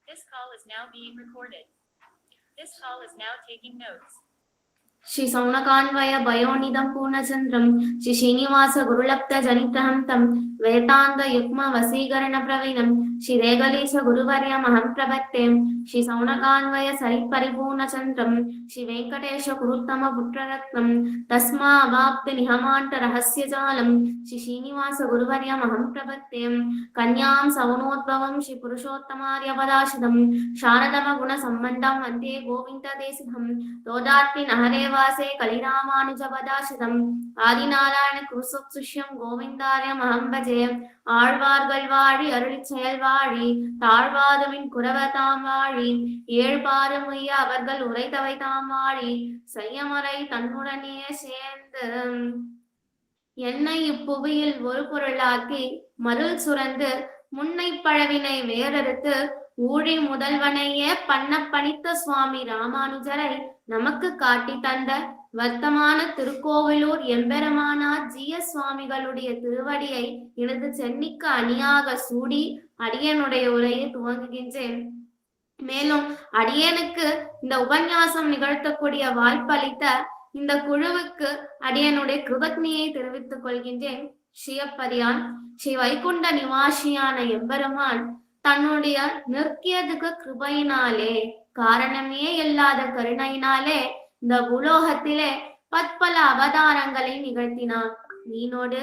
This call is now being recorded. This call is now taking notes. Shri सौनकान्वय भयोनिधं पूर्णचन्द्रं Shri Srinivas गुरुलब्ध जनितहं तं वेदान्त युग्म वसीकरण प्रवीणं श्री रेगलेश गुरुवर्यमहं प्रपत्ते श्री सौनकान्वय सरित परिपूर्णचन्द्रं श्री वेंकटेश गुरुत्तम पुत्ररत्नं तस्मावाप्ति निहमांत रहस्य जालं श्री श्रीनिवास गुरुवर्यमहं प्रपत्ते कन्यां सवनोद्भवं श्री पुरुषोत्तमार्यपदाशदं शारदम गुण संबंधं वन्दे गोविन्द देशिकं दोदात्मि नहरे वासे कलिरामानुजपदाशदम् ஆதிநாராயண குருசுஷ்யம் கோவிந்தாரியம் அகம்பஜே ஆழ்வார்கள் வாழி அருளிச் செயல் வாழி தாழ்வாதுவின் குரவதாம் வாழி ஏழ்பாரும் உய்ய அவர்கள் உரைத்தவை தாம் வாழி செய்யமறை தன்னுடனே சேர்ந்து என்னை இப்புவியில் ஒரு பொருளாக்கி மருள் சுரந்து முன்னை பழவினை வேறறுத்து ஊழி முதல்வனையே பண்ண பணித்த சுவாமி ராமானுஜரை நமக்கு காட்டி தந்த வர்த்தமான திருக்கோவிலூர் எம்பெருமானார் ஜிய சுவாமிகளுடைய திருவடியை எனது சென்னிக்கு அணியாக சூடி அடியனுடைய உரையை துவங்குகின்றேன். மேலும் அடியனுக்கு இந்த உபன்யாசம் நிகழ்த்தக்கூடிய வாய்ப்பளித்த இந்த குழுவுக்கு அடியனுடைய கிருதக்னியை தெரிவித்துக் கொள்கின்றேன். ஸ்ரீயப்பதியான் ஸ்ரீ வைகுண்ட நிவாசியான எம்பெருமான் தன்னுடைய நிற்கியதுக்கு கிருபையினாலே காரணமே இல்லாத கருணையினாலே இந்த உலோகத்திலே பற்பல அவதாரங்களை நிகழ்த்தினார். மீனோடு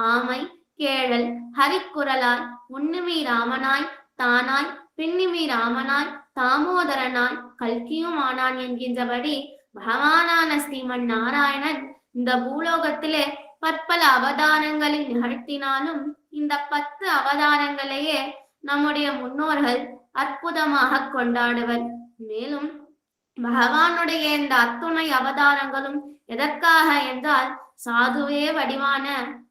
ஆமை கேழல் ஹரிக்குரலாய் உண்ணுமி ராமனாய் தானாய் பின்னிமி ராமனாய் தாமோதரனாய் கல்கியும் ஆனான் என்கின்றபடி பகவானான ஸ்ரீமன் நாராயணன் இந்த பூலோகத்திலே பற்பல அவதாரங்களை நிகழ்த்தினாலும் இந்த 10 அவதாரங்களையே நம்முடைய முன்னோர்கள் அற்புதமாக கொண்டாடுவர். மேலும் பகவானுடைய இந்த அத்துணை அவதாரங்களும் எதற்காக என்றால் சாதுவே வடிவான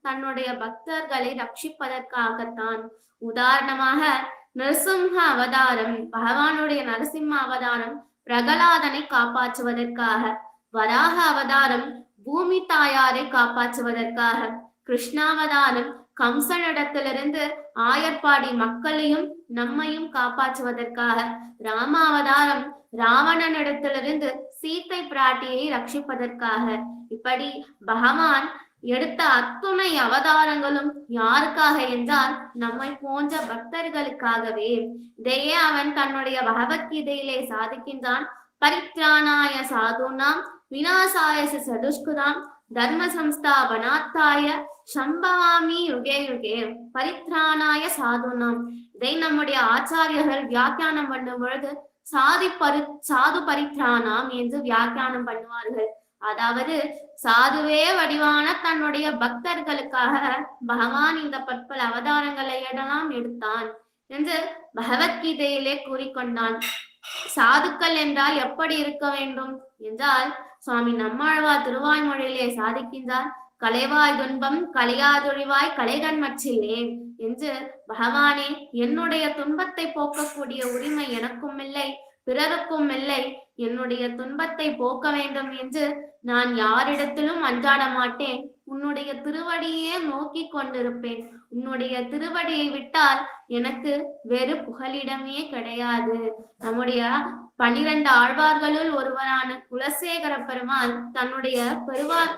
தன்னுடைய பக்தர்களை ரட்சிப்பதற்காகத்தான். உதாரணமாக நரசிம்ம அவதாரம், பகவானுடைய நரசிம்ம அவதாரம் பிரகலாதனை காப்பாற்றுவதற்காக, வராக அவதாரம் பூமி தாயாரை காப்பாற்றுவதற்காக, கிருஷ்ணாவதாரம் கம்சனிடத்திலிருந்து ஆயர்பாடி மக்களையும் நம்மையும் காப்பாற்றுவதற்காக, ராமாவதாரம் ராவணனிடத்திலிருந்து சீத்தை பிராட்டியை ரட்சிப்பதற்காக. இப்படி பகவான் எடுத்த அத்துணை அவதாரங்களும் யாருக்காக என்றால் நம்மை போன்ற பக்தர்களுக்காகவே. இதையே அவன் தன்னுடைய பகவத்கீதையிலே சாதிக்கின்றான். பரித்ராணாய சாதுனாம் விநாசாய சதுஷ்குதாம் தர்ம சம்ஸ்தாபனாத்தாய சம்பவாமி யுகே யுகே பரித்ராணாய சாதுனாம். இதை நம்முடைய ஆச்சாரியர்கள் வியாக்கியானம் பண்ணும் பொழுது சாது பரித்ராணாம் என்று வியாக்கியானம் பண்ணுவார்கள். அதாவது சாதுவே வடிவான தன்னுடைய பக்தர்களுக்காக பகவான் இந்த பற்பல அவதாரங்களை எல்லாம் எடுத்தான் என்று பகவத்கீதையிலே கூறிக்கொண்டான். சாதுக்கள் என்றால் எப்படி இருக்க வேண்டும் என்றால் சுவாமி நம்மாழ்வார் திருவாய்மொழியிலே சாதிக்கின்றார். கலைவாய் துன்பம் கலையாதொழிவாய் கலைகண் மற்றில்லேன் என்று. பகவானே, என்னுடைய துன்பத்தை போக்கக்கூடிய உரிமை எனக்கும் இல்லை, பிறருக்கும் இல்லை. என்னுடைய துன்பத்தை போக்க வேண்டும் என்று நான் யாரிடத்திலும் அஞ்சாட மாட்டேன். உன்னுடைய திருவடியே நோக்கி கொண்டிருப்பேன். உன்னுடைய திருவடியை விட்டால் எனக்கு வேறு புகலிடமே கிடையாது. நம்முடைய 12 ஆழ்வார்களுள் ஒருவரான குலசேகர பெருமாள் தன்னுடைய பெருமாள்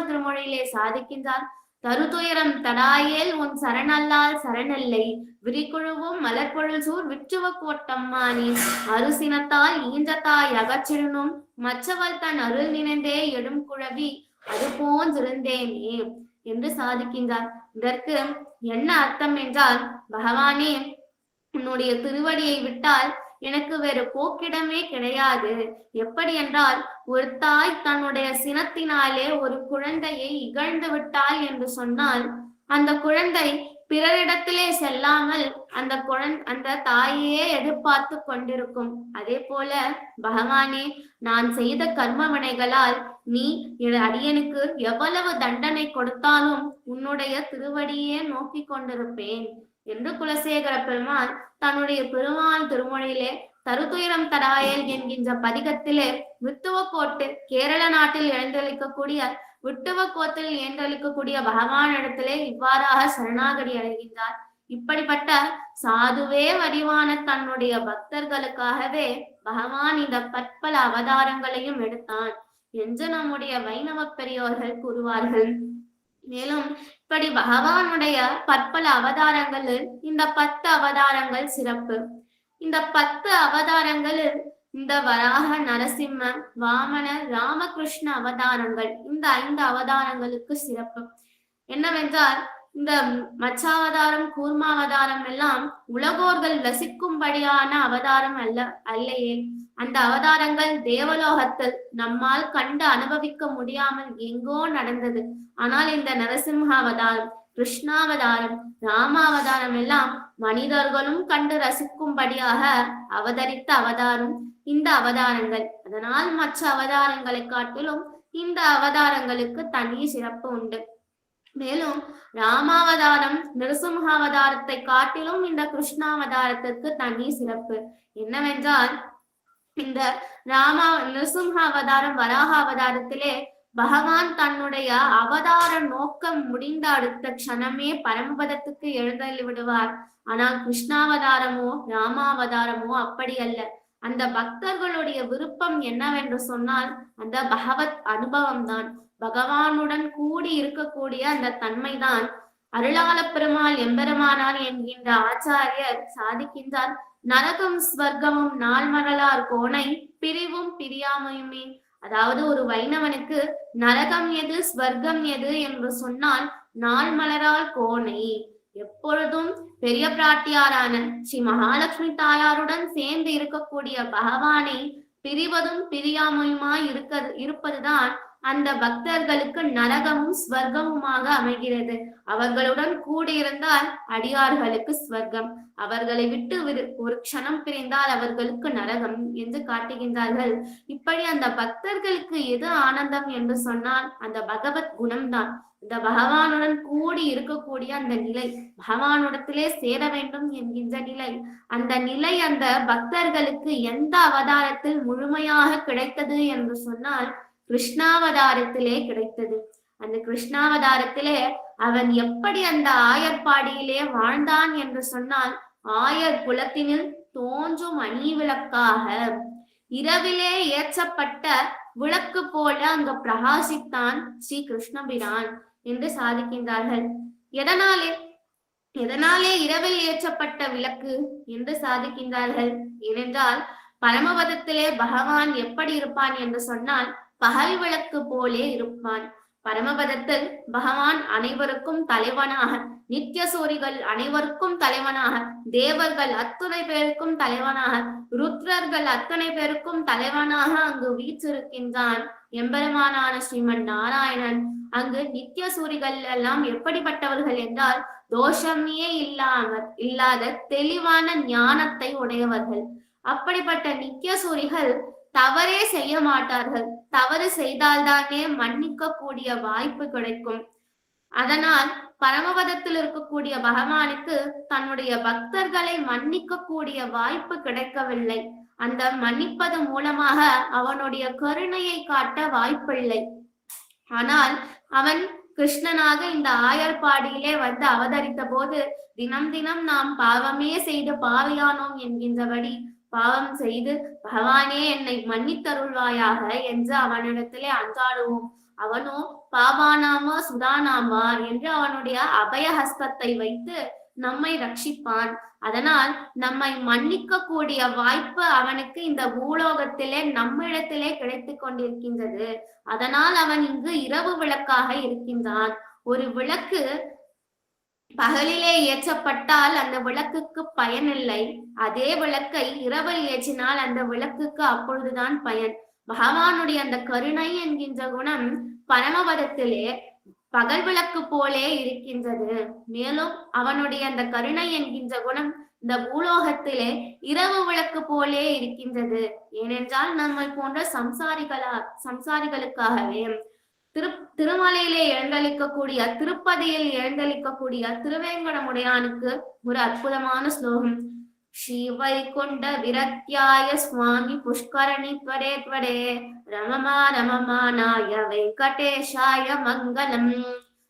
திருமொழியிலே சாதிக்கின்றார். தருதுயரம் தடாயேல் உன் சரணல்லால் சரணல்லை, விரிக்குழுவும் மலர்பொருள் சூர் விற்றுவ கோட்டம்மானி, அருசினத்தால் ஈன்றத்தாய் அகச்சிருனும் மற்றவள் தன் அருள் நினைந்தே எடும் குழவி அது போன்றிருந்தேனே என்று சாதிக்கின்றார். இதற்கு என்ன அர்த்தம் என்றால், பகவானே, உன்னுடைய திருவடியை விட்டால் எனக்கு வேறு போக்கிடமே கிடையாது. எப்படி என்றால், ஒரு தாய் தன்னுடைய சினத்தினாலே ஒரு குழந்தையை இகழ்ந்து விட்டாள் என்று சொன்னால் அந்த குழந்தை பிறரிடத்திலே செல்லாமல் அந்த தாயே எதிர்பார்த்து கொண்டிருக்கும். அதே போல பகவானே, நான் செய்த கர்ம வினைகளால் நீ அடியனுக்கு எவ்வளவு தண்டனை கொடுத்தாலும் உன்னுடைய திருவடியே நோக்கி கொண்டிருப்பேன் என்று குலசேகர பெருமாள் தன்னுடைய பெருமாள் திருமொழியிலே தருதுயரம் தடாயல் என்கின்ற பதிகத்திலே வித்துவக்கோட்டு கேரள நாட்டில் எழுந்தளிக்கக்கூடிய விட்டுவக்கோத்தில் எழுந்தளிக்கக்கூடிய பகவான் இடத்திலே இவ்வாறாக சரணாகதி அடைகின்றார். இப்படிப்பட்ட சாதுவே வடிவான தன்னுடைய பக்தர்களுக்காகவே பகவான் இந்த பற்பல அவதாரங்களையும் எடுத்தான் என்று நம்முடைய வைணவ பெரியோர்கள் கூறுவார்கள். மேலும் இப்படி பகவானுடைய பற்பல அவதாரங்களில் இந்த 10 அவதாரங்கள் சிறப்பு. இந்த 10 அவதாரங்களில் இந்த வராக, நரசிம்ம, வாமன, ராமகிருஷ்ண அவதாரங்கள், இந்த 5 அவதாரங்களுக்கு சிறப்பு என்னவென்றால், இந்த மச்சாவதாரம், கூர்மாவதாரம் எல்லாம் உலகோர்கள் ரசிக்கும்படியான அவதாரம் அல்லையே. அந்த அவதாரங்கள் தேவலோகத்தில் நம்மால் கண்டு அனுபவிக்க முடியாமல் எங்கோ நடந்தது. ஆனால் இந்த நரசிம்ம அவதாரம், கிருஷ்ணாவதாரம், ராமாவதாரம் எல்லாம் மனிதர்களும் கண்டு ரசிக்கும்படியாக அவதரித்த அவதாரம் இந்த அவதாரங்கள். அதனால் மற்ற அவதாரங்களை காட்டிலும் இந்த அவதாரங்களுக்கு தனி சிறப்பு உண்டு. மேலும் ராமாவதாரம், நிருசிம்ஹாவதாரத்தை காட்டிலும் இந்த கிருஷ்ணாவதாரத்திற்கு தனி சிறப்பு என்னவென்றால், இந்த நிருசிம்ஹாவதாரம், வராக அவதாரத்திலே பகவான் தன்னுடைய அவதார நோக்கம் முடிந்த அடுத்த க்ஷணமே பரமபதத்துக்கு எழுந்தள்ளி விடுவார். ஆனால் கிருஷ்ணாவதாரமோ ராமாவதாரமோ அப்படி அல்ல. அந்த பக்தர்களுடைய விருப்பம் என்னவென்று சொன்னால், அந்த பகவத் அனுபவம் தான், பகவானுடன் கூடி இருக்கக்கூடிய அந்த தன்மைதான். அருளாள பெருமாள் எம்பெருமானார் என்கின்ற ஆச்சாரியர் சாதிக்கின்றார், நரகம் ஸ்வர்க்கமும் நாள் மரலார் கோணை பிரிவும் பிரியாமையுமே. அதாவது ஒரு வைணவனுக்கு நரகம் எது ஸ்வர்க்கம் எது என்று சொன்னால் நாள் மலரால் கோணை. எப்பொழுதும் பெரிய பிராட்டியாரான ஸ்ரீ மகாலட்சுமி தாயாருடன் சேர்ந்து இருக்கக்கூடிய பகவானை பிரிவதும் பிரியாமையுமாய் இருப்பதுதான் அந்த பக்தர்களுக்கு நரகமும் ஸ்வர்க்கமுமாக அமைகிறது. அவர்களுடன் கூடியிருந்தால் அடியார்களுக்கு ஸ்வர்க்கம், அவர்களை விட்டு ஒரு க்ஷணம் பிரிந்தால் அவர்களுக்கு நரகம் என்று காட்டுகின்றார்கள். இப்படி அந்த பக்தர்களுக்கு எது ஆனந்தம் என்று சொன்னால் அந்த பகவத் குணம்தான். இந்த பகவானுடன் கூடி இருக்கக்கூடிய அந்த நிலை, பகவானுடத்திலே சேர வேண்டும் என்கின்ற நிலை, அந்த நிலை அந்த பக்தர்களுக்கு எந்த அவதாரத்தில் முழுமையாக கிடைத்தது என்று சொன்னால் கிருஷ்ணாவதாரத்திலே கிடைத்தது. அந்த கிருஷ்ணாவதாரத்திலே அவன் எப்படி அந்த ஆயர்பாடியிலே வாழ்ந்தான் என்று சொன்னால், ஆயர் குலத்தினில் தோன்றும் அணி விளக்காக இரவிலே ஏற்றப்பட்ட விளக்கு போல அங்கு பிரகாசித்தான் ஸ்ரீ கிருஷ்ணபிரான் என்று சாதிக்கின்றார்கள். எதனாலே இரவில் ஏற்றப்பட்ட விளக்கு என்று சாதிக்கின்றார்கள்? ஏனென்றால் பரமபதத்திலே பகவான் எப்படி இருப்பான் என்று சொன்னால் பகல் விளக்கு போலே இருப்பான். பரமபதத்தில் பகவான் அனைவருக்கும் தலைவனாக, நித்திய சூரிகள் அனைவருக்கும் தலைவனாக, தேவர்கள் அத்தனை பேருக்கும் தலைவனாக, ருத்ரர்கள் அத்தனை பேருக்கும் தலைவனாக அங்கு வீற்றிருக்கின்றான் எம்பெருமானான ஸ்ரீமன் நாராயணன். அங்கு நித்திய சூரிகள் எல்லாம் எப்படிப்பட்டவர்கள் என்றால் தோஷமே இல்லாத தெளிவான ஞானத்தை உடையவர்கள். அப்படிப்பட்ட நித்திய சூரிகள் தவறே செய்ய மாட்டார்கள். தவறு செய்தால்தானே மன்னிக்க கூடிய வாய்ப்பு கிடைக்கும். அதனால் பரமபதத்தில் இருக்கக்கூடிய பகவானுக்கு தன்னுடைய பக்தர்களை மன்னிக்க கூடிய வாய்ப்பு கிடைக்கவில்லை. அந்த மன்னிப்பது மூலமாக அவனுடைய கருணையை காட்ட வாய்ப்பில்லை. ஆனால் அவன் கிருஷ்ணனாக இந்த ஆயர்பாடியிலே வந்து அவதரித்த போது தினம் தினம் நாம் பாவமே செய்து பாவியானோம் என்கின்றபடி பாவம் செய்து பகவானே என்னை மன்னித்தருள்வாயாக என்று அவனிடத்திலே அன்றாடுவோம். அவனோ பாபானாமா சுதானாமா என்று அவனுடைய அபயஹஸ்தத்தை வைத்து நம்மை ரட்சிப்பான். அதனால் நம்மை மன்னிக்க கூடிய வாய்ப்பு அவனுக்கு இந்த பூலோகத்திலே நம்மிடத்திலே கிடைத்து கொண்டிருக்கின்றது. அதனால் அவன் இங்கு இரவு விளக்காக இருக்கின்றான். ஒரு விளக்கு பகலிலே ஏற்றப்பட்டால் அந்த விளக்குக்கு பயனில்லை. அதே விளக்கை இரவில் ஏற்றினால் அந்த விளக்குக்கு அப்பொழுதுதான் பயன். பகவானுடைய அந்த கருணை என்கின்ற குணம் பரமபதத்திலே பகல் விளக்கு போலே இருக்கின்றது. மேலும் அவனுடைய அந்த கருணை என்கின்ற குணம் இந்த பூலோகத்திலே இரவு விளக்கு போலே இருக்கின்றது. ஏனென்றால் நம்மை போன்ற சம்சாரிகளுக்காகவே திருமலையிலே எழுந்தளிக்கக்கூடிய, திருப்பதியில் எழுந்தளிக்கக்கூடிய திருவேங்கடமுடையானுக்கு ஒரு அற்புதமான ஸ்லோகம். ஸ்ரீவைகுண்ட விரத்யாய சுவாமி புஷ்கரணி த்வரே த்வரே ரமமானாய வெங்கடேஷாய மங்களம்.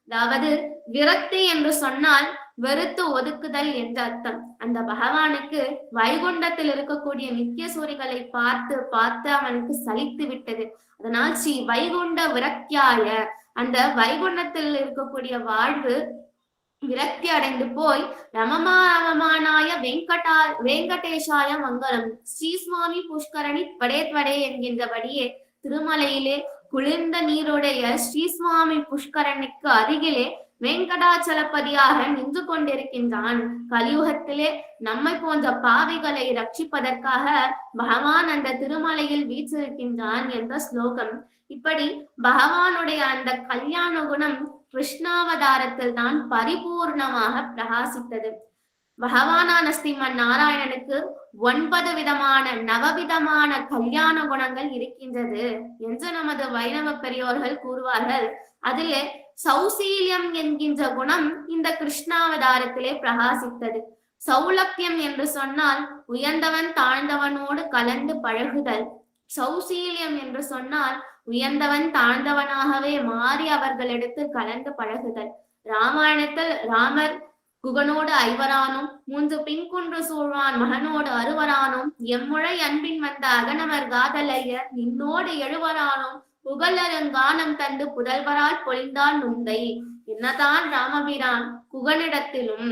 அதாவது விரக்தி என்று சொன்னால் வெறுத்து ஒதுக்குதல் என்ற அர்த்தம். அந்த பகவானுக்கு வைகுண்டத்தில் இருக்கக்கூடிய நித்திய சூரிகளை பார்த்து பார்த்து அவனுக்கு சலித்து விட்டது. அதனால் ஸ்ரீ வைகுண்ட விரக்தியாய, அந்த வைகுண்டத்தில் இருக்கக்கூடிய வாழ்வு விரக்தி அடைந்து போய் ரமமானாய வெங்கடேஷாய மங்களம் ஸ்ரீ சுவாமி புஷ்கரணி படே என்கின்றபடியே திருமலையிலே குளிர்ந்த நீருடைய ஸ்ரீ சுவாமி புஷ்கரணிக்கு அருகிலே வெங்கடாச்சலபதியாக நின்று கொண்டிருக்கின்றான். கலியுகத்திலே நம்மை போன்ற பாவிகளை ரட்சிப்பதற்காக பகவான் அந்த திருமலையில் வீற்றிருக்கின்றான் என்ற ஸ்லோகம். இப்படி பகவானுடைய அந்த கல்யாண குணம் கிருஷ்ணாவதாரத்தில் தான் பரிபூர்ணமாக பிரகாசித்தது. பகவானான ஸ்ரீமன் நாராயணனுக்கு 9 விதமான நவவிதமான கல்யாண குணங்கள் இருக்கின்றது என்று நமது வைணவ பெரியோர்கள் கூறுவார்கள். அதிலே சௌசீல்யம் என்கின்ற குணம் இந்த கிருஷ்ணாவதாரத்திலே பிரகாசித்தது. சௌலக்கியம் என்று சொன்னால் உயர்ந்தவன் தாழ்ந்தவனோடு கலந்து பழகுதல். சௌசீல்யம் என்று சொன்னால் உயர்ந்தவன் தாழ்ந்தவனாகவே மாறி அவர்களிடத்தில் கலந்து பழகுதல். ராமாயணத்தில் ராமர் குகனோடு 5வரானும் 3 பின்குன்று சூழ்வான் மகனோடு 6வரானும் எம்முழை அன்பின் வந்த அகனவர் காதலைய நின்னோடு 7வரானும் புகழருங்கானம் தந்து புதல்வரால் பொழிந்தான் நுந்தை. என்னதான் ராமபிரான் குகனிடத்திலும்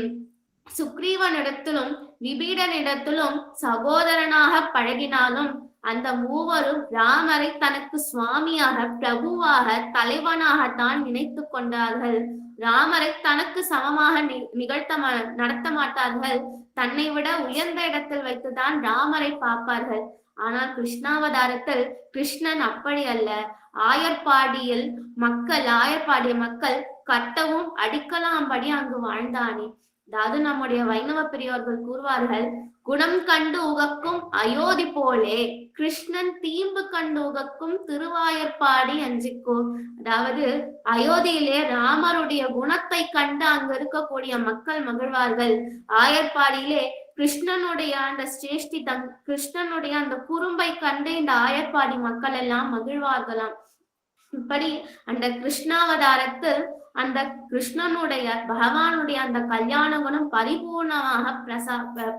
சுக்ரீவனிடத்திலும் விபீடனிடத்திலும் சகோதரனாக பழகினாலும் அந்த மூவரும் ராமரை தனக்கு சுவாமியாக, பிரபுவாக, தலைவனாகத்தான் நினைத்து கொண்டார்கள். ராமரை தனக்கு சமமாக நடத்த மாட்டார்கள். தன்னை விட உயர்ந்த இடத்தில் வைத்துதான் ராமரை பார்ப்பார்கள். ஆனால் கிருஷ்ணாவதாரத்தில் கிருஷ்ணன் அப்படி அல்ல. ஆயர்பாடிய மக்கள் கட்டவும் அடிக்கலாம்படி அங்கு வாழ்ந்தானே. அதாவது நம்முடைய வைணவ பெரியோர்கள் கூறுவார்கள், குணம் கண்டு உகக்கும் அயோத்தி போலே கிருஷ்ணன் தீம்பு கண்டு உகக்கும் திருவாயர்பாடி அஞ்சிக்கோ. அதாவது அயோத்தியிலே ராமருடைய குணத்தை கண்டு அங்கு இருக்கக்கூடிய மக்கள் மகிழ்வார்கள். ஆயர்பாடியிலே கிருஷ்ணனுடைய அந்த கிருஷ்ணனுடைய அந்த குறும்பை கண்டு இந்த ஆயர்பாடி மக்கள் எல்லாம் மகிழ்வார்களாம். இப்படி அந்த கிருஷ்ணாவதாரத்தில் அந்த கிருஷ்ணனுடைய பகவானுடைய அந்த கல்யாண குணம் பரிபூர்ணமாக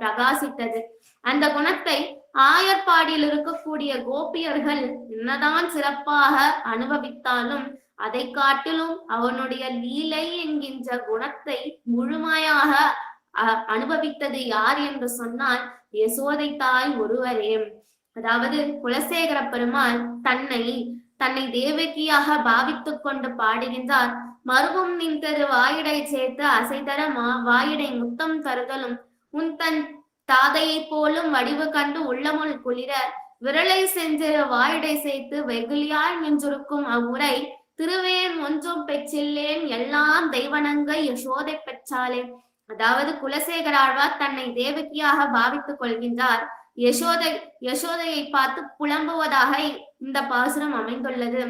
பிரகாசித்தது. அந்த குணத்தை ஆயர்பாடியில் இருக்கக்கூடிய கோபியர்கள் என்னதான் சிறப்பாக அனுபவித்தாலும் அதை காட்டிலும் அவனுடைய லீலை என்கின்ற குணத்தை முழுமையாக அனுபவித்தது யார் என்று சொன்னால் யசோதை தாய் ஒருவரே. அதாவது குலசேகர பெருமாள் தன்னை தேவகியாக பாவித்துக் கொண்டு பாடுகின்றார். மருவும் நின் தரு வாயிடை சேர்த்து அசைதர வாயிடை முத்தம் தருதலும் உன் தன் தாதையை போலும் வடிவு கண்டு உள்ளமுள் குளிர விரலை சென்று வாயிடை சேர்த்து வெகுளியாய் நின்றிருக்கும் அவ்வுரை திருவேன் ஒன்றும் பெற்றில்லேன் எல்லாம் தெய்வனங்க யசோதை பெற்றாலே. அதாவது குலசேகராழ்வார் தன்னை தேவகியாக பாவித்துக் கொள்கின்றார். யசோதையை பார்த்து புலம்புவதாக இந்த பாசுரம் அமைந்துள்ளது.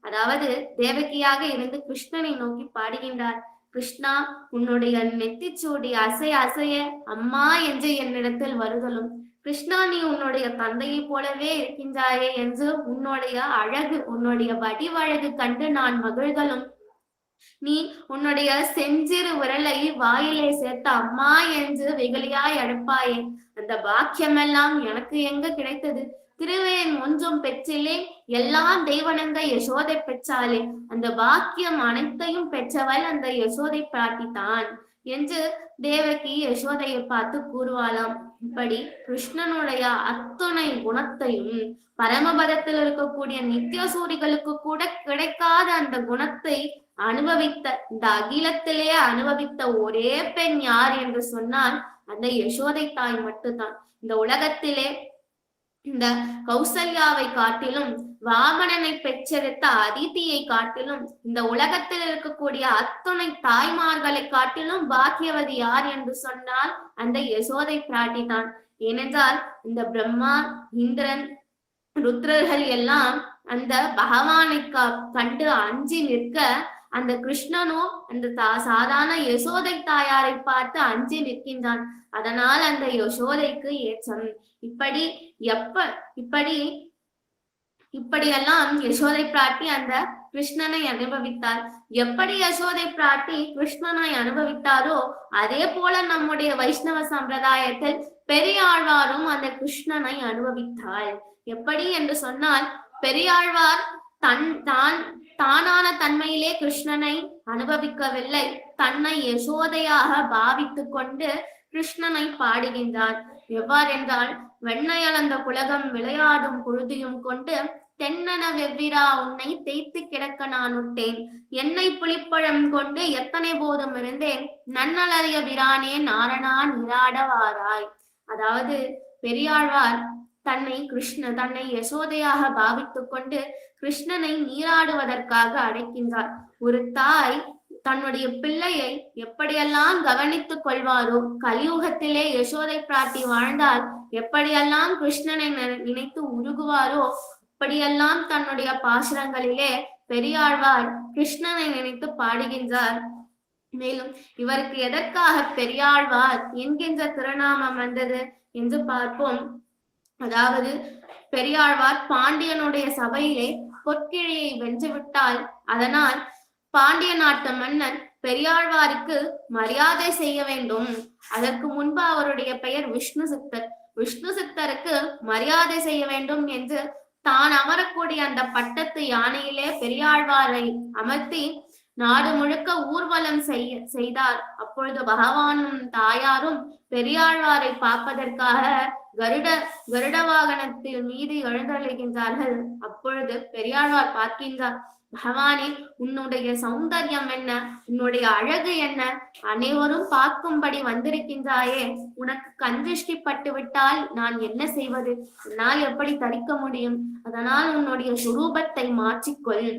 அதாவது தேவகியாக இருந்து கிருஷ்ணனை நோக்கி பாடுகின்றார். கிருஷ்ணா, உன்னுடைய நெத்திச்சூடி அசைய அம்மா என்று என்னிடத்தில் வருதலும். கிருஷ்ணா, நீ உன்னுடைய தந்தையை போலவே இருக்கின்றாயே என்று உன்னுடைய வடிவழகு கண்டு நான் மகிழ்தலும். நீ உன்னுடைய செஞ்சிறு விரலை வாயிலே சேர்த்த அம்மா என்று வெகுளியாய் அழைப்பாயே. அந்த பாக்கியமெல்லாம் எனக்கு எங்க கிடைத்தது? திருவேன் ஒன்றும் பெற்றிலே எல்லாம் தெய்வனங்க யசோதை பெற்றாலே. அந்த பாக்கியம் அனைத்தையும் பெற்றவள் அந்த யசோதை பிராட்டித்தான் என்று தேவகி யசோதையை பார்த்து கூறுவாளாம். இப்படி கிருஷ்ணனுடைய அத்துணை குணத்தையும் பரமபதத்தில் இருக்கக்கூடிய நித்திய சூரிகளுக்கு கூட கிடைக்காத அந்த குணத்தை அனுபவித்த, இந்த அகிலத்திலே அனுபவித்த ஒரே பெண் யார் என்று சொன்னால் அந்த யசோதை தாய் மட்டும்தான். இந்த உலகத்திலே இந்த கௌசல்யாவை காட்டிலும், வாமனனை பெற்றெடுத்த அதிதியை காட்டிலும், இந்த உலகத்தில் இருக்கக்கூடிய அத்துணை தாய்மார்களை காட்டிலும் பாக்கியவதி யார் என்று சொன்னால் அந்த யசோதை பிராட்டி தான். ஏனென்றால் இந்த பிரம்மா, இந்திரன், ருத்ரர்கள் எல்லாம் அந்த பகவானை கண்டு அஞ்சி நிற்க, அந்த கிருஷ்ணனோ அந்த சாதாரண யசோதை தாயாரை பார்த்து அஞ்சி நிற்கின்றான். அதனால் அந்த யசோதைக்கு ஏற்றம். இப்படியெல்லாம் யசோதை பிராட்டி அந்த கிருஷ்ணனை அனுபவித்தார். எப்படி யசோதை பிராட்டி கிருஷ்ணனை அனுபவித்தாரோ அதே போல நம்முடைய வைஷ்ணவ சம்பிரதாயத்தில் பெரியாழ்வாரும் அந்த கிருஷ்ணனை அனுபவித்தாள். எப்படி என்று சொன்னால், பெரியாழ்வார் தானான தன்மையிலே கிருஷ்ணனை அனுபவிக்கவில்லை, தன்னை யசோதையாக பாவித்துக் கொண்டு கிருஷ்ணனை பாடுகின்றார். எவ்வாறென்றால், வெண்ணையளந்த குலகம் விளையாடும் பொழுதியும் கொண்டு தென்னன வெவ்விரா உன்னை தேய்த்து கிடக்க நான் விட்டேன், என்னை புளிப்பழம் கொண்டு எத்தனை போதும் இருந்தேன், நன்னலறிய பிரானே நாரணா நீராடவாராய். அதாவது பெரியாழ்வார் தன்னை யசோதையாக பாவித்துக் கொண்டு கிருஷ்ணனை நீராடுவதற்காக அழைக்கின்றார். ஒரு தாய் தன்னுடைய பிள்ளையை எப்படியெல்லாம் கவனித்துக் கொள்வாரோ, கலியுகத்திலே யசோதை பிராட்டி வாழ்ந்தால் எப்படியெல்லாம் கிருஷ்ணனை நினைத்து உருகுவாரோ அப்படியெல்லாம் தன்னுடைய பாசுரங்களிலே பெரியாழ்வார் கிருஷ்ணனை நினைத்து பாடுகின்றார். மேலும் இவருக்கு எதற்காக பெரியாழ்வார் என்கின்ற திருநாமம் வந்தது என்று பார்ப்போம். அதாவது பெரியாழ்வார் பாண்டியனுடைய சபையிலே பொற்கிழியை வென்றுவிட்டால் அதனால் பாண்டிய நாட்டு மன்னன் பெரியாழ்வாருக்கு மரியாதை செய்ய வேண்டும். அதற்கு முன்பு அவருடைய பெயர் விஷ்ணு சித்தர். விஷ்ணு சித்தருக்கு மரியாதை செய்ய வேண்டும் என்று தான் அமரக்கூடிய அந்த பட்டத்து யானையிலே பெரியாழ்வாரை அமர்த்தி நாடு முழுக்க ஊர்வலம் செய்தார். அப்பொழுது பகவானும் தாயாரும் பெரியாழ்வாரை பார்ப்பதற்காக கருட வாகனத்தில் மீது எழுந்தருளுகின்றார்கள். அப்பொழுது பெரியாழ்வார் பார்க்கின்றார், பகவானே, உன்னுடைய சௌந்தர்யம் என்ன, உன்னுடைய அழகு என்ன, அனைவரும் பார்க்கும்படி வந்திருக்கின்றாயே, உனக்கு கண்திருஷ்டி பட்டு விட்டால் நான் என்ன செய்வது, என்னால் எப்படி தரிக்க முடியும், அதனால் உன்னுடைய சுரூபத்தை மாற்றிக்கொள்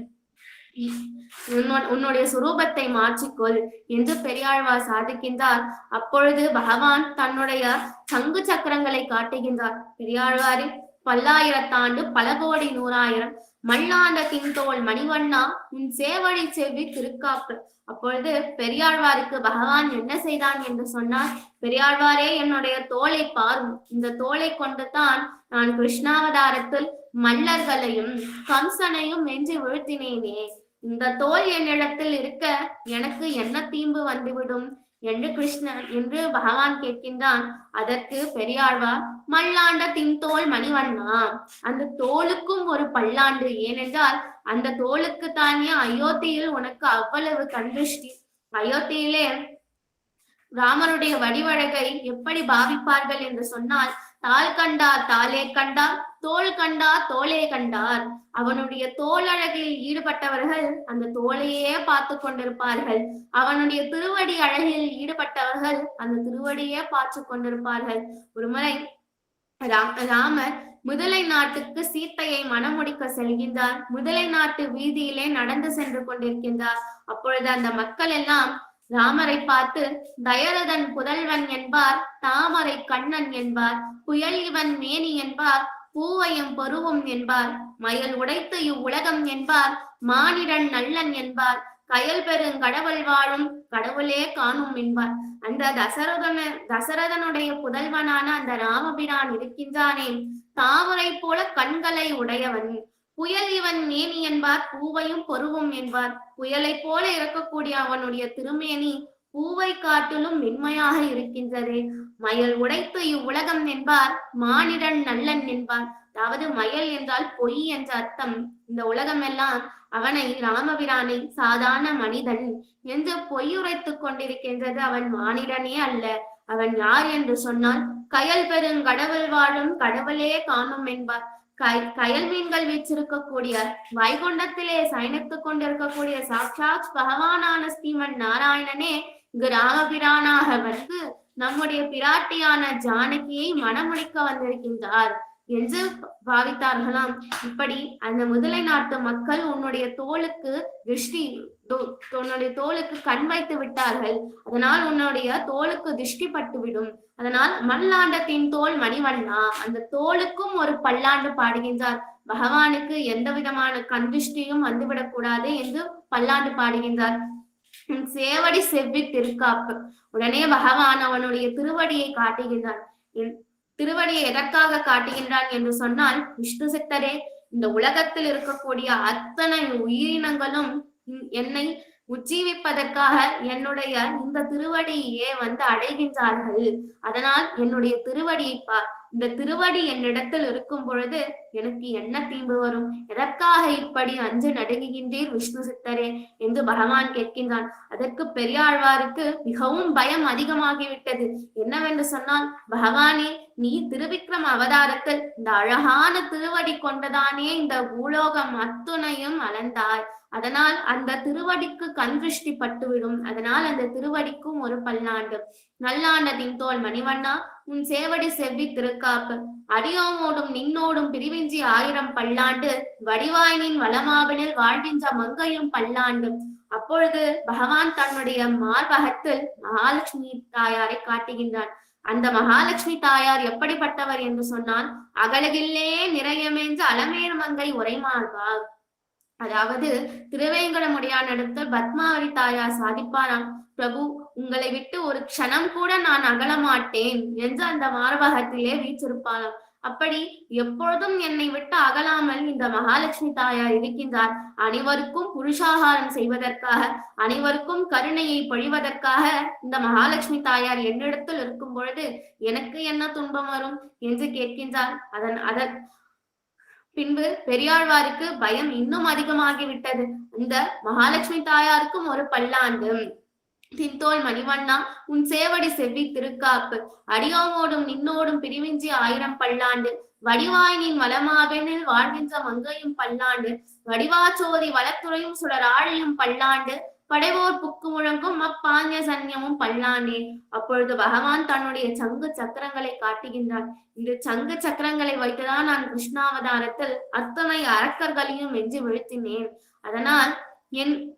என்று பெரியாழ்வார் சாதிக்கின்றார். அப்பொழுது பகவான் தன்னுடைய சங்கு சக்கரங்களை காட்டுகின்றார். பெரியாழ்வாரின் பல்லாயிரத்தாண்டு பல கோடி நூறாயிரம் மல்லாண்ட தின்தோள் மணிவண்ணா உன் சேவழி செவ்வி திருக்காப்பு. அப்பொழுது பெரியாழ்வாருக்கு பகவான் என்ன செய்தான் என்று சொன்னார், பெரியாழ்வாரே, என்னுடைய தோலை பாரும், இந்த தோலை கொண்டு தான் நான் கிருஷ்ணாவதாரத்தில் மல்லர்களையும் கம்சனையும் வென்று வீழ்த்தினேனே, இந்த தோல் என்னிடத்தில் இருக்க எனக்கு என்ன தீம்பு வந்துவிடும் என்று பகவான் கேட்கின்றான். அதற்கு பெரியாழ்வார், மல்லாண்ட தின்தோள் மணிவண்ணா, அந்த தோலுக்கும் ஒரு பல்லாண்டு, ஏனென்றால் அந்த தோலுக்கு தானே அயோத்தியில் உனக்கு அவ்வளவு கண்திருஷ்டி. அயோத்தியிலே ராமருடைய வடிவழகை எப்படி பாவிப்பார்கள் என்று சொன்னால், தாள் கண்டார் தாளே கண்டார், தோல் கண்டார் தோளே கண்டார். அவனுடைய தோல் அழகில் ஈடுபட்டவர்கள் அந்த தோலையே பார்த்து கொண்டிருப்பார்கள், அவனுடைய திருவடி அழகில் ஈடுபட்டவர்கள் அந்த திருவடியே பார்த்து கொண்டிருப்பார்கள். ஒரு முறை ராமர் முதலை நாட்டுக்கு சீத்தையை மணமுடிக்க செல்கின்றார். முதலை நாட்டு வீதியிலே நடந்து சென்று கொண்டிருக்கின்றார். அப்பொழுது அந்த மக்கள் எல்லாம் ராமரை பார்த்து தயரதன் புதல்வன் என்பார், தாமரை கண்ணன் என்பார், புயல் இவன் மேனி என்பார், பூவையும் பருவும் என்பார், மயல் உடைத்து இவ்வுலகம் என்பார், மானிடன் நல்லன் என்பார், கயல் பெருங்கடவுள் வாழும் கடவுளே காணும் என்பார். அந்த தசரதனுடைய புதல்வனான அந்த ராமபிரான் இருக்கின்றானே, தாமரை போல கண்களை உடையவன், புயல் இவன் மேனி என்பார், பூவையும் பொருவும் என்பார். புயலை போல இருக்கக்கூடிய அவனுடைய திருமேனி பூவை காட்டிலும் மென்மையாக இருக்கின்றது. மயல் உடைத்து இவ்வுலகம் என்பார், மானிடன் நல்லன் என்பார். அதாவது மயல் என்றால் பொய் என்ற அர்த்தம். இந்த உலகம் எல்லாம் அவனை, ராமபிரானை, சாதாரண மனிதன் என்று பொய்யுரைத்துக் கொண்டிருக்கின்றது. அவன் மானிடனே அல்ல. அவன் யார் என்று சொன்னால், கயல் பெருங்கடவுள் வாழும் கடவுளே காணும் என்பார். கயல் மீன்கள் வீச்சிருக்கக்கூடிய, வைகுண்டத்திலே சயனித்துக் கொண்டிருக்கக்கூடிய சாட்சாத் பகவானான ஸ்ரீமன் நாராயணனே இங்கு ராமபிரானாக வந்து நம்முடைய பிராட்டியான ஜானகியை மணமுடிக்க வந்திருக்கின்றார் என்று பாவித்தார்களாம். இப்படி அந்த முதலை நாட்டு மக்கள் உன்னுடைய தோளுக்கு கண் வைத்து விட்டார்கள், அதனால் உன்னுடைய தோளுக்கு திருஷ்டி பட்டுவிடும், அதனால் மல்லாண்டத்தின் தோல் மணிவண்ணா, அந்த தோளுக்கும் ஒரு பல்லாண்டு பாடுகின்றார். பகவானுக்கு எந்த விதமான கண்திஷ்டியும் வந்துவிடக் கூடாது என்று பல்லாண்டு பாடுகின்றார். சேவடி செவ்வி திருக்காப்பு. உடனே பகவான் அவனுடைய திருவடியை காட்டுகின்றான். திருவடியை எதற்காக காட்டுகின்றான் என்று சொன்னால், விஷ்ணு சித்தரே, இந்த உலகத்தில் இருக்கக்கூடிய அத்தனை உயிரினங்களும் என்னை உஜ்ஜீவிப்பதற்காக என்னுடைய இந்த திருவடியே அடைகின்றார்கள். அதனால் என்னுடைய திருவடியை பார். இந்த திருவடி என்னிடத்தில் இருக்கும் பொழுது எனக்கு என்ன தீம்பு வரும்? எதற்காக இப்படி அஞ்சு நடுங்குகின்றீர் விஷ்ணு சித்தரே என்று பகவான் கேட்கின்றான். அதற்கு பெரியாழ்வாருக்கு மிகவும் பயம் அதிகமாகிவிட்டது. என்னவென்று சொன்னால், பகவானே, நீ திருவிக்ரம் அவதாரத்தில் இந்த அழகான திருவடி கொண்டதானே இந்த பூலோகம் அத்துணையும் அளந்தாய். அதனால் அந்த திருவடிக்கு கண் திருஷ்டி பட்டுவிடும். அதனால் அந்த திருவடிக்கும் ஒரு பல்லாண்டு. நல்லாண்டதின் தோல் மணிவண்ணா, உன் சேவடி செவ்வி திருக்காப்பு. அடியோமோடும் நின்னோடும் பிரிவிஞ்சி 1000 பல்லாண்டு. வடிவாயினின் வளமாவினில் வாழ்கின்ற மங்கையும் பல்லாண்டு. அப்பொழுது பகவான் தன்னுடைய மார்பகத்தில் மகாலட்சுமி தாயாரை காட்டுகின்றான். அந்த மகாலட்சுமி தாயார் எப்படிப்பட்டவர் என்று சொன்னால், அகலகில்லே நிறையமென்று அலமேறு மங்கை உரைமார்பா. அதாவது திருவேங்கடமுடியான் இடத்தில் பத்மாவதி தாயார் சாதிப்பாராம், பிரபு, உங்களை விட்டு ஒரு க்ஷணம் கூட நான் அகல மாட்டேன் என்று அந்த மார்பகத்திலே வீற்றிருப்பாராம். அப்படி எப்பொழுதும் என்னை விட்டு அகலாமல் இந்த மகாலட்சுமி தாயார் இருக்கின்றார். அனைவருக்கும் புருஷாகாரம் செய்வதற்காக, அனைவருக்கும் கருணையை பொழிவதற்காக இந்த மகாலட்சுமி தாயார் என்னிடத்தில் இருக்கும் பொழுது எனக்கு என்ன துன்பம் வரும் என்று கேட்கின்றார். அதன் பின்பு பெரியாழ்வாருக்கு பயம் இன்னும் அதிகமாகிவிட்டது. இந்த மகாலட்சுமி தாயாருக்கும் ஒரு பல்லாண்டு. தின்தோல் மணிவண்ணா, உன் சேவடி செவ்வி திருக்காப்பு. அடியோமோடும் நின்னோடும் பிரிவிஞ்சி 1000 பல்லாண்டு. வடிவாயினின் வளமாவெனில் வாழ்கின்ற மங்கையும் பல்லாண்டு. வடிவாச்சோதி வளத்துறையும் சுடராழியும் பல்லாண்டு. படைவோர் புக்கு முழங்கும் அப்பாஞ்ச சன்யமும் பல்லாண்டே. அப்பொழுது பகவான் தன்னுடைய சங்கு சக்கரங்களை காட்டுகின்றான். இந்த சங்கு சக்கரங்களை வைத்துதான் நான் கிருஷ்ணாவதாரத்தில் அத்தனை அரக்கர்களையும் வென்று வீழ்த்தினேன். அதனால்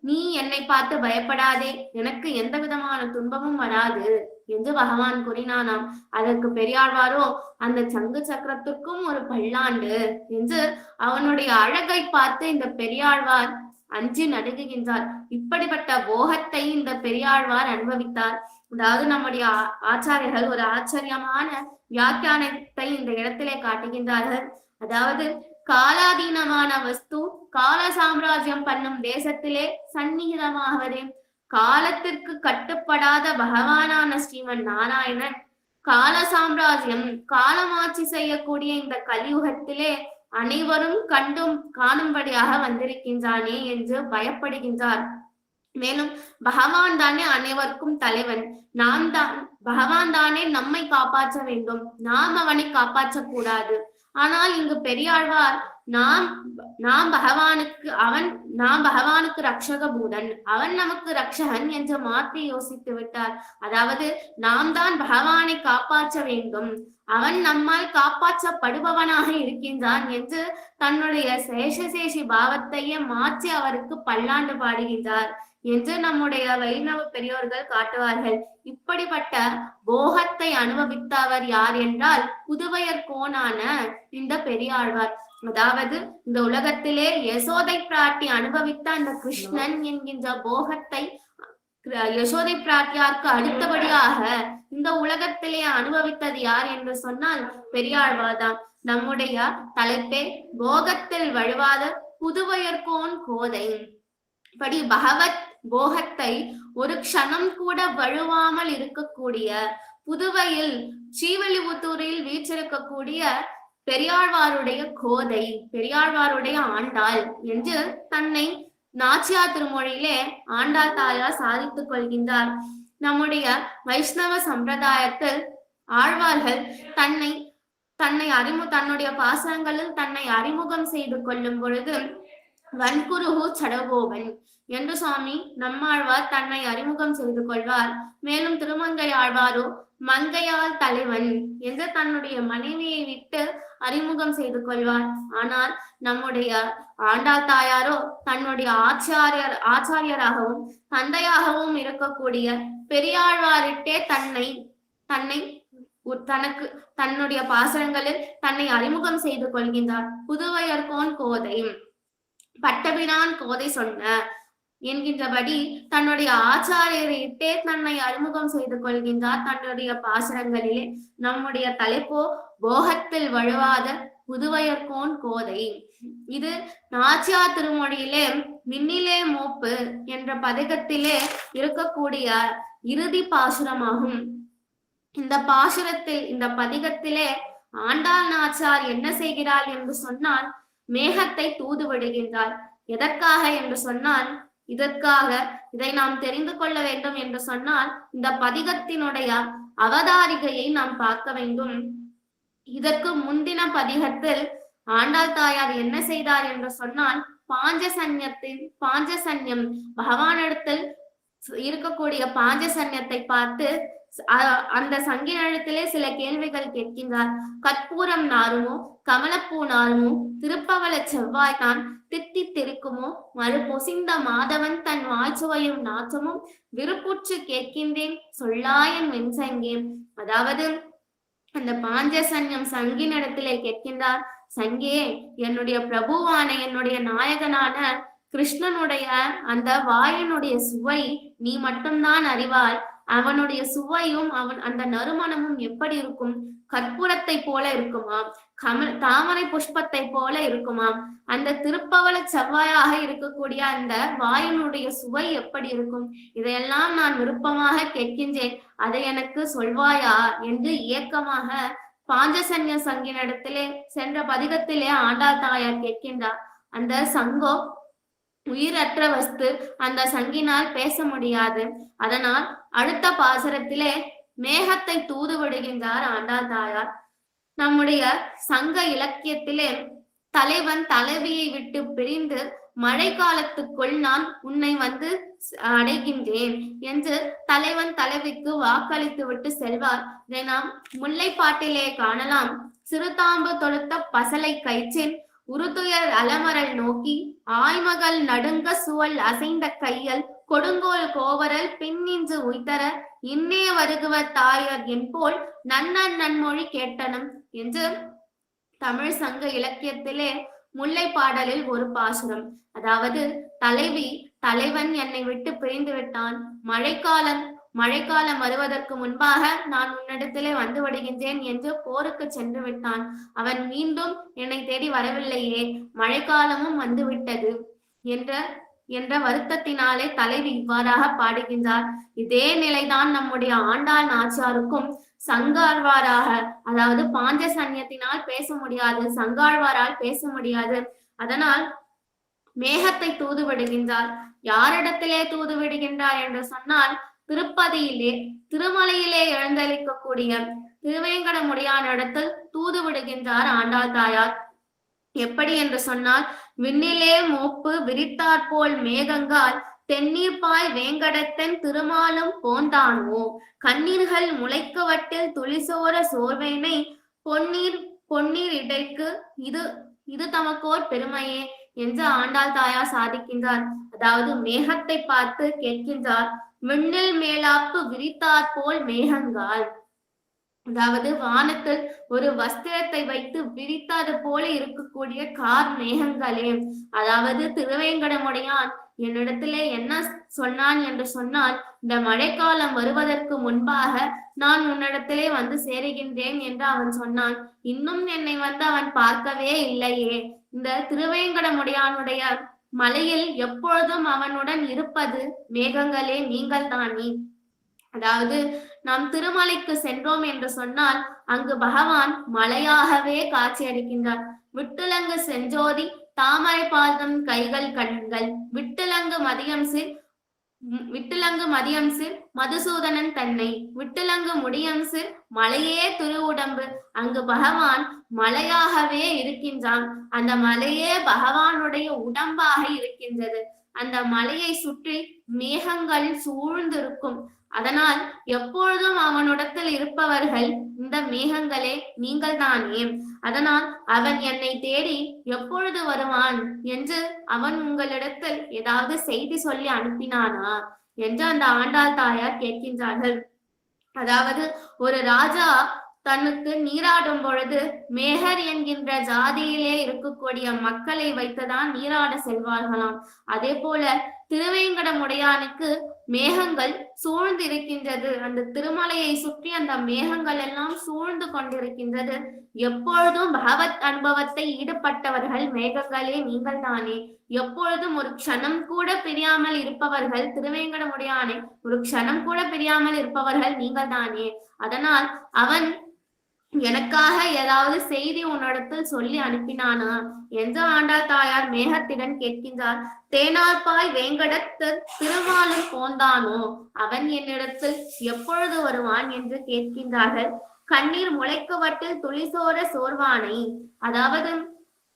நீ என்னை பார்த்து பயப்படாதே, எனக்கு எந்த விதமான துன்பமும் வராது என்று பகவான் கூறினானாம். அதற்கு பெரியாழ்வாரோ, அந்த சங்கு சக்கரத்திற்கும் ஒரு பல்லாண்டு என்று அவனுடைய அழகை பார்த்து இந்த பெரியாழ்வார் அஞ்சு நடுங்குகின்றார். இப்படிப்பட்ட போகத்தை இந்த பெரியாழ்வார் அனுபவித்தார். அதாவது நம்முடைய ஆச்சாரியர்கள் ஒரு ஆச்சரியமான வியாக்கியானத்தை இந்த இடத்திலே காட்டுகின்றார்கள். அதாவது, காலாதீனமான வஸ்து கால சாம்ராஜ்யம் பண்ணும் தேசத்திலே சந்நிகிதமாகவதே. காலத்திற்கு கட்டுப்படாத பகவானான ஸ்ரீமன் நாராயணன் கால சாம்ராஜ்யம், காலமாட்சி செய்யக்கூடிய இந்த கலியுகத்திலே அனைவரும் காணும்படியாக வந்திருக்கின்றானே என்று பயப்படுகின்றார். மேலும் பகவான் தானே அனைவருக்கும் தலைவன். பகவான் தானே நம்மை காப்பாற்ற வேண்டும், நாம் அவனை காப்பாற்ற கூடாது. ஆனால் இங்கு பெரியாழ்வார் நாம் பகவானுக்கு ரக்ஷக பூதன், அவன் நமக்கு ரக்ஷகன் என்று மாற்றி யோசித்து விட்டார். அதாவது, நாம் தான் பகவானை காப்பாற்ற வேண்டும், அவன் நம்மால் காப்பாற்றப்படுபவனாக இருக்கின்றான் என்று தன்னுடைய சேஷசேஷி பாவத்தையே மாற்றி அவருக்கு பல்லாண்டு பாடுகின்றார் என்று நம்முடைய வைணவ பெரியோர்கள் காட்டுவார்கள். இப்படிப்பட்ட போகத்தை அனுபவித்தவர் யார் என்றால் புதுவையர் கோனான இந்த பெரியாழ்வார். அதாவது, இந்த உலகத்திலே யசோதை பிராட்டி அனுபவித்த அந்த கிருஷ்ணன் என்கின்ற போகத்தை யசோதை பிராட்டியாருக்கு அடுத்தபடியாக இந்த உலகத்திலே அனுபவித்தது யார் என்று சொன்னால் பெரியாழ்வார் தான். நம்முடைய தலைப்பே போகத்தில் வழுவாத புதுவையர்கோன் கோதை. படி பகவத் போகத்தை ஒரு க்ஷணம் கூட வழுவாமல் இருக்கக்கூடிய, புதுவையில் ஸ்ரீவில்லிபுத்தூரில் வீற்றிருக்கக்கூடிய பெரியாழ்வாருடைய கோதை, பெரியாழ்வாருடைய ஆண்டாள் என்று தன்னை நாச்சியார் திருமொழியிலே ஆண்டாள் தாயார் சாதித்துக் கொள்கின்றார். நம்முடைய வைஷ்ணவ சம்பிரதாயத்தில் ஆழ்வார்கள் தன்னுடைய பாசங்களில் தன்னை அறிமுகம் செய்து கொள்ளும் பொழுது வன்குருகு சடகோபன் என்று சுவாமி நம்மாழ்வார் தன்னை அறிமுகம் செய்து கொள்வார். மேலும் திருமங்கை ஆழ்வாரோ மங்கையால் தலைவன் என்று தன்னுடைய மனைவியை விட்டு அறிமுகம் செய்து கொள்வார். ஆனால் நம்முடைய ஆண்டாள் தாயாரோ தன்னுடைய ஆச்சாரியராகவும் தந்தையாகவும் இருக்கக்கூடிய பெரியாழ்வாரிட்டே தன்னுடைய பாசனங்களில் தன்னை அறிமுகம் செய்து கொள்கின்றார். புதுவையர்கோன் கோதை, பட்டபிரான் கோதை சொன்ன என்கின்றபடி தன்னுடைய ஆச்சாரியரையிட்டே தன்னை அறிமுகம் செய்து கொள்கின்றார் தன்னுடைய பாசனங்களிலே. நம்முடைய தலைப்போ போகத்தில் வழுவாத புதுவையர்கோன் கோதை. இது நாச்சியார் திருமொழியிலே விண்ணிலே மோப்பு என்ற பதிகத்திலே இருக்கக்கூடிய இறுதி பாசுரமாகும். இந்த பாசுரத்தில், இந்த பதிகத்திலே ஆண்டாள் நாச்சியார் என்ன செய்கிறாள் என்று சொன்னால், மேகத்தை தூது விடுகின்றார். எதற்காக என்று சொன்னால், இதற்காக இதை நாம் தெரிந்து கொள்ள வேண்டும் என்று சொன்னால், இந்த பதிகத்தினுடைய அவதாரிகையை நாம் பார்க்க வேண்டும். இதற்கு முந்தின பதிகத்தில் ஆண்டாள் தாயார் என்ன செய்தார் என்று சொன்னால், பாஞ்சசன்யம் பகவானிடத்தில் இருக்கக்கூடிய பாஞ்சசன்யத்தை பார்த்து அந்த சங்கினத்திலே சில கேள்விகள் கேட்கின்றார். கற்பூரம் நாருமோ, கமலப்பூ நாருமோ, திருப்பவள செவ்வாய் தான் தித்தி திருக்குமோ, மறு பொசிந்த மாதவன் தன் வாய்ச்சுவையும் நாச்சமும் விருப்புற்று கேட்கின்றேன் சொல்லாயன் வெண்சங்கேன். அதாவது அந்த பாஞ்சசன்யம் சங்கினிடத்திலே கேட்கின்றார், சங்கே, என்னுடைய பிரபுவான என்னுடைய நாயகனான கிருஷ்ணனுடைய அந்த வாயினுடைய சுவை நீ மட்டும்தான் அறிவாய். அவனுடைய சுவையும் அந்த நறுமணமும் எப்படி இருக்கும்? கற்பூரத்தை போல இருக்குமாம், தாமரை புஷ்பத்தை போல இருக்குமாம். அந்த திருப்பவள செவ்வாயாக இருக்கக்கூடிய அந்த வாயினுடைய சுவை எப்படி இருக்கும்? இதையெல்லாம் நான் விருப்பமாக கேட்கின்றேன், அதை எனக்கு சொல்வாயா என்று ஏக்கமாக பாஞ்சசன்ய சங்கினிடத்திலே சென்ற பதிகத்திலே ஆண்டாள் தாயார் கேட்கின்றார். அந்த சங்கோ உயிரற்ற வஸ்து, அந்த சங்கினால் பேச முடியாது. அதனால் அடுத்த பாசுரத்திலே மேகத்தை தூது விடுகின்றார் ஆண்டாள் தாயார். நம்முடைய சங்க இலக்கியத்திலே தலைவன் தலைவியை விட்டு பிரிந்து மழை காலத்துக்குள் நான் உன்னை வந்து அடைகின்றேன் என்று தலைவன் தலைவிக்கு வாக்களித்து விட்டு செல்வார். இதை நாம் முல்லைப்பாட்டிலே காணலாம். சிறுதாம்பு தொடுத்த பசலை கயிற்றின் உருதுயர் அலமரல் நோக்கி ஆய்மகள் நடுங்க சுவல் அசைந்த கையல் கொடுங்கோல் கோவரல் பின்னின்று உய்தர இன்னே வருகுவர் தாயர் என்போல் நன்மொழி கேட்டனம் என்று தமிழ் சங்க இலக்கியத்திலே முல்லைப்பாடலில் ஒரு பாசுரம். அதாவது தலைவன் என்னை விட்டு பிரிந்து விட்டான், மழைக்காலம் வருவதற்கு முன்பாக நான் உன்னிடத்திலே வந்து விடுகின்றேன் என்று போருக்கு சென்று விட்டான். அவன் மீண்டும் என்னை தேடி வரவில்லையே, மழைக்காலமும் வந்து விட்டது என்ற வருத்தத்தினாலே தலைவி இவ்வாறாக பாடுகின்றார். இதே நிலைதான் நம்முடைய ஆண்டாள் நாச்சியாருக்கும் சங்காழ்வாராக, அதாவது பாஞ்சசன்யத்தினால் பேச முடியாது, சங்காழ்வாரால் பேச முடியாது. அதனால் மேகத்தை தூது விடுகின்றார். யாரிடத்திலே தூது விடுகின்றார் என்று சொன்னால், திருமலையிலே எழுந்தளிக்கக்கூடிய திருவேங்கடமுடியான இடத்தில் தூது விடுகின்றார் ஆண்டாள் தாயார். எப்படி என்று சொன்னால், விண்ணிலே மோப்பு விரித்தாற்போல் மேகங்கால் தென்னீர்பாய் வேங்கடத்தன் திருமாலும் போந்தானோ, கண்ணீர்கள் முளைக்கவட்டில் துளிசோர சோர்வேனை பொன்னீர் இடைக்கு இது தமக்கோர் பெருமையே என்று ஆண்டாள் தாயார் சாதிக்கின்றார். அதாவது மேகத்தை பார்த்து கேட்கின்றார், விண்ணில் மேலாப்பு விரித்தாற் போல் மேகங்கால். அதாவது வானத்தில் ஒரு வஸ்திரத்தை வைத்து விரித்தது போல இருக்கக்கூடிய கார் மேகங்களே. அதாவது திருவேங்கடமுடையான் என்னிடத்திலே என்ன சொன்னான் என்று சொன்னால், இந்த மழைக்காலம் வருவதற்கு முன்பாக நான் உன்னிடத்திலே வந்து சேருகின்றேன் என்று அவன் சொன்னான். இன்னும் என்னை வந்து அவன் பார்க்கவே இல்லையே. இந்த திருவேங்கடமுடையானுடைய மலையில் எப்பொழுதும் அவனுடன் இருப்பது மேகங்களே, நீங்கள் தானே. அதாவது நாம் திருமலைக்கு சென்றோம் என்று சொன்னால் அங்கு பகவான் மலையாகவே காட்சி அளிக்கின்றார். விட்டுலங்கு செஞ்சோதி தாமரை பாதம் கைகள் கண்கள் விட்டுலங்கு மதியம் சிர் மதுசூதனன் தன்னை விட்டுலங்கு முடியம் சிர் மலையே திருவுடம்பு. அங்கு பகவான் மலையாகவே இருக்கின்றான். அந்த மலையே பகவானுடைய உடம்பாக இருக்கின்றது. அந்த மலையை சுற்றி மேகங்கள் சூழ்ந்திருக்கும். அதனால் எப்பொழுதும் அவனிடத்தில் இருப்பவர்கள் இந்த மேகங்களே, நீங்கள் தானே. அதனால் அவன் என்னை தேடி எப்பொழுது வருவான் என்று அவன் உங்களிடத்தில் ஏதாவது செய்தி சொல்லி அனுப்பினானா என்று அந்த ஆண்டாள் தாயார் கேட்கின்றார்கள். அதாவது ஒரு ராஜா தனக்கு நீராடும் பொழுது மேகர் என்கின்ற ஜாதியிலே இருக்கக்கூடிய மக்களை வைத்துதான் நீராட செல்வார்களாம். அதே போல திருவேங்கடமுடையானுக்கு மேகங்கள் சூழ்ந்து இருக்கின்றது. அந்த திருமலையை சுற்றி அந்த மேகங்கள் எல்லாம் சூழ்ந்து கொண்டிருக்கின்றது. எப்பொழுதும் பகவத் அனுபவத்தை ஈடுபட்டவர்கள் மேகங்களே நீங்கள் தானே. எப்பொழுதும் ஒரு க்ஷணம் கூட பிரியாமல் இருப்பவர்கள் திருவேங்கடமுடையானே. ஒரு க்ஷணம் கூட பிரியாமல் இருப்பவர்கள் நீங்கள் தானே. அதனால் அவன் எனக்காக ஏதாவது செய்தி உன்னிடத்தில் சொல்லி அனுப்பினானா என்று ஆண்டாள் தாயார் மேகத்திடம் கேட்கின்றார். தேனார்பாய் வேங்கடத்து திருமாலும் போந்தானோ, அவன் என்னிடத்தில் எப்பொழுது வருவான் என்று கேட்கின்றார்கள். கண்ணீர் முளைக்கவட்டில் துளிசோர சோர்வானை, அதாவது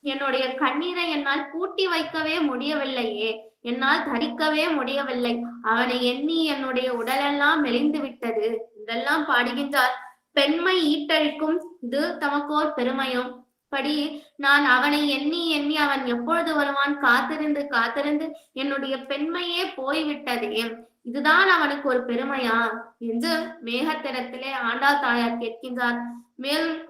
என்னுடைய கண்ணீரை என்னால் பூட்டி வைக்கவே முடியவில்லையே, என்னால் தரிக்கவே முடியவில்லை. அவனை எண்ணி என்னுடைய உடலெல்லாம் மெலிந்து விட்டது இதெல்லாம் பாடுகின்றார். பெண்மை ஈட்டழிக்கும் இது தமக்கோர் பெருமையும் படி நான் அவனை எண்ணி எண்ணி அவன் எப்பொழுது வருவான் காத்திருந்து காத்திருந்து என்னுடைய பெண்மையே போய்விட்டதே, இதுதான் அவனுக்கு ஒரு பெருமையா என்று மேகத்திடத்திலே ஆண்டாள் தாயார் கேட்கின்றார். மேலும்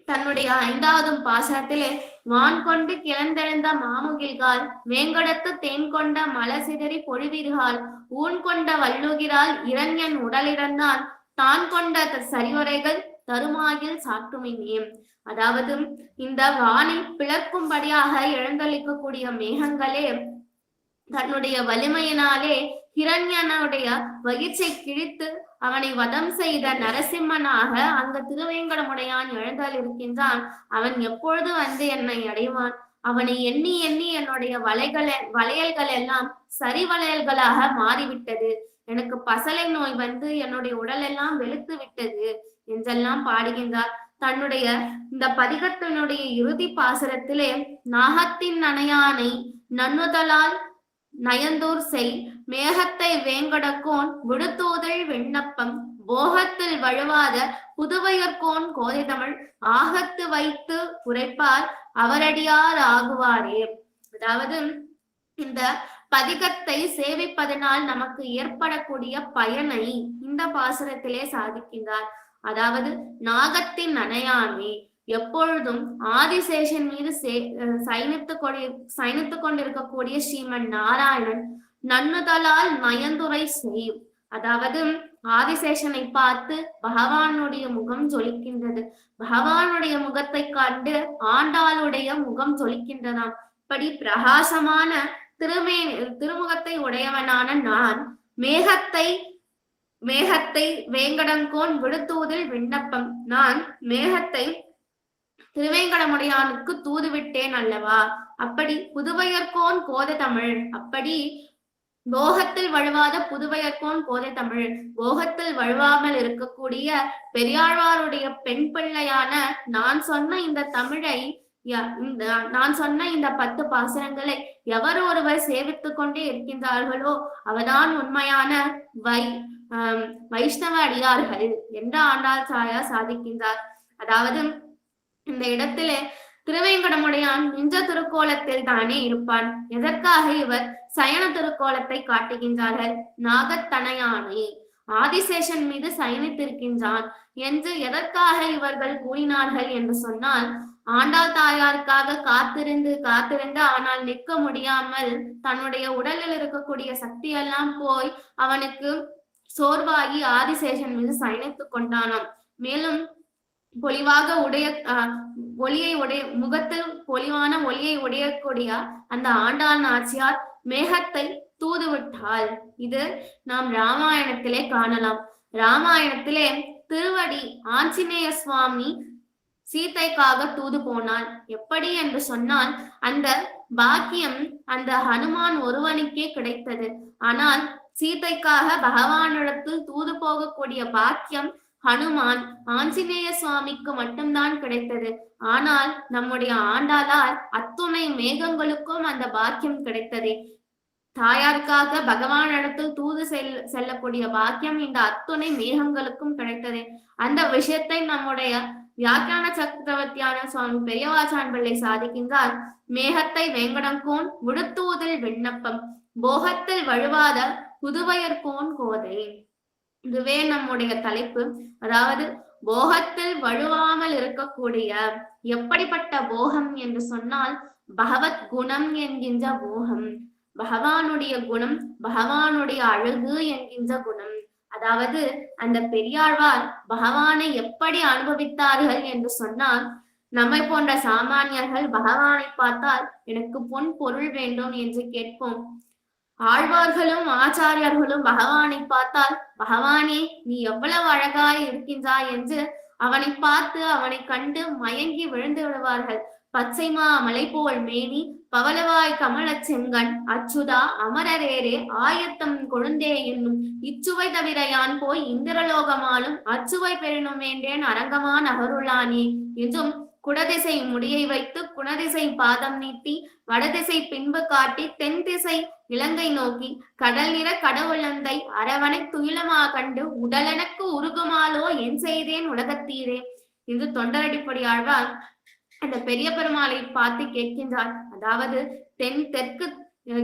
தன்னுடைய 5வது பாசனத்திலே வான் கொண்டு கிளந்தெழுந்த மாமுகில்கால் வேங்கடத்து தேன் கொண்ட மலசிதறி பொழிவீர்கள் ஊன் கொண்ட வல்லுகிறாள் இரண்யன் உடலிறந்தான் தான் கொண்ட சரிவரைகள் தருமாகில் சாட்டுமினே. அதாவது இந்த வானை பிளக்கும்படியாக எழுந்தளிக்கக்கூடிய மேகங்களே தன்னுடைய வலிமையினாலே ஹிரண்யனுடைய வயிற்றை கிழித்து அவனை வதம் செய்த நரசிம்மனாக அங்க திருவேங்கடமுடையான் எழுந்தால் இருக்கின்றான். அவன் எப்பொழுது வந்து என்னை அடைவான்? அவனை எண்ணி எண்ணி என்னுடைய வளையல்கள் எல்லாம் சரி வளையல்களாக மாறிவிட்டது. எனக்கு பசலை நோய் வந்து என்னுடைய உடல் எல்லாம் வெளுத்து விட்டது என்றெல்லாம் பாடுகின்றார். தன்னுடைய இந்த பதிகத்தினுடைய இறுதி பாசுரத்திலே நாகத்தின் நனையானை நன்னுதலால் நயந்தூர் செய் மேகத்தை வேங்கடக்கோன் விடுத்தூதல் விண்ணப்பம் போகத்தில் வழுவாத புதுவையர்கோன் கோதை தமிழ் ஆகத்து வைத்து உரைப்பார் அவரடியார் ஆகுவாரே. அதாவது இந்த பதிகத்தை சேவிப்பதனால் நமக்கு ஏற்படக்கூடிய பயனை இந்த பாசுரத்திலே சாதிக்கின்றார். அதாவது நாகத்தின் நனையானே எப்பொழுதும் ஆதிசேஷன் மீது சயனித்துக் கொண்டிருக்கக்கூடிய ஸ்ரீமன் நாராயணன் நன்னுதலால் நயந்துரை செய்யும். அதாவது ஆதிசேஷனை பார்த்து பகவானுடைய முகம் ஜொலிக்கின்றது. பகவானுடைய முகத்தை கண்டு ஆண்டாளுடைய முகம் ஜொலிக்கின்றதாம். இப்படி பிரகாசமான திருமுகத்தை உடையவனான நான் மேகத்தை வேங்கடங்கோன் விடுத்தூதில் விண்ணப்பம், நான் மேகத்தை திருவேங்கடமுடையானுக்கு தூது விட்டேன் அல்லவா. அப்படி புதுவையர்கோன் கோதை தமிழ், அப்படி போகத்தில் வழுவாத புதுவையர்கோன் கோதை தமிழ், போகத்தில் வழுவாமல் இருக்கக்கூடிய பெரியாழ்வாருடைய பெண் பிள்ளையான நான் சொன்ன இந்த தமிழை நான் சொன்ன இந்த 10 பாசுரங்களை எவர் ஒருவர் சேவித்துக் கொண்டே இருக்கின்றார்களோ அவதான் உண்மையான வைஷ்ணவ அடியார்கள் என்று ஆண்டாள் தாயார் சாதிக்கின்றார். அதாவது இந்த இடத்திலே திருவேங்கடமுடையான் நின்ற திருக்கோலத்தில் தானே இருப்பான். எதற்காக இவர் சயன திருக்கோலத்தை காட்டுகின்றார்கள்? நாகத்தனையானை ஆதிசேஷன் மீது சயனித்திருக்கின்றான் என்று எதற்காக இவர்கள் கூறினார்கள் என்று சொன்னால், ஆண்டாள் தாயாருக்காக காத்திருந்து ஆனால் நிற்க முடியாமல் தன்னுடைய உடலில் இருக்கக்கூடிய சக்தி எல்லாம் போய் அவனுக்கு சோர்வாகி ஆதிசேஷன் மீது சயனித்துக் கொண்டானாம். மேலும் பொலிவாக முகத்தில் பொலிவான ஒளியை உடையக்கூடிய அந்த ஆண்டாள் நாச்சியார் மேகத்தை தூது விட்டாள். இது நாம் ராமாயணத்திலே காணலாம். ராமாயணத்திலே திருவடி ஆஞ்சநேய சுவாமி சீதைக்காக தூது போனான். எப்படி என்று சொன்னால், அந்த பாக்கியம் அந்த ஹனுமான் ஒருவனுக்கே கிடைத்தது. ஆனால் சீதைக்காக பகவானிடத்தில் தூது போகக்கூடிய பாக்கியம் ஹனுமான் ஆஞ்சநேய சுவாமிக்கு மட்டும்தான் கிடைத்தது. ஆனால் நம்முடைய ஆண்டாளால் அத்துணை மேகங்களுக்கும் அந்த பாக்கியம் கிடைத்தது. தாயாருக்காக பகவானிடத்தில் தூது செல்லக்கூடிய பாக்கியம் இந்த அத்துணை மேகங்களுக்கும் கிடைத்தது. அந்த விஷயத்தை நம்முடைய வியாக்கியான சக்கரவர்த்தியான சுவாமி பெரியவாச்சான் பிள்ளை சாதிக்கின்றார். மேகத்தை வேங்கடங்கோன் விடுத்தூதில் விண்ணப்பம் போகத்தில் வழுவாத புதுவையர்கோன் கோதை. இதுவே நம்முடைய தலைப்பு. அதாவது போகத்தில் வழுவாமல் இருக்கக்கூடிய எப்படிப்பட்ட போகம் என்று சொன்னால் பகவத் குணம் என்கின்ற போகம். பகவானுடைய குணம் பகவானுடைய அழகு என்கின்ற குணம். அதாவது அந்த பெரியாழ்வார் பகவானை எப்படி அனுபவித்தார்கள் என்று சொன்னால், நம்மை போன்ற சாமானியர்கள் பகவானை பார்த்தால் எனக்கு பொன் பொருள் வேண்டும் என்று கேட்போம். ஆழ்வார்களும் ஆச்சாரியர்களும் பகவானை பார்த்தால், பகவானே நீ எவ்வளவு அழகாய் இருக்கின்றாய் என்று அவனை பார்த்து அவனை கண்டு மயங்கி விழுந்து விடுவார்கள். பச்சைமா மலை போல் மேனி பவளவாய் கமலச் செங்கண் அச்சுதா அமரரேரே ஆயத்தம் கொழுந்தே என்னும் இச்சுவை தவிர யான் போய் இந்திரலோகமாலும் அச்சுவை பெறினும் வேண்டேன் அரங்கமா நகருளானே என்றும், குடதிசை முடியை வைத்து குணதிசை பாதம் நீட்டி வடதிசை பின்பு காட்டி தென் திசை இலங்கை நோக்கி கடல் நிற கடவுளந்தை அரவணை துயிலமா கண்டு உடலெனக்கு உருகுமாலோ என் செய்தேன் உலகத்தீரே என்று தொண்டரடிப்படி ஆழ்வார் அந்த பெரிய பெருமாளை பார்த்து கேட்கின்றார். அதாவது தெற்கு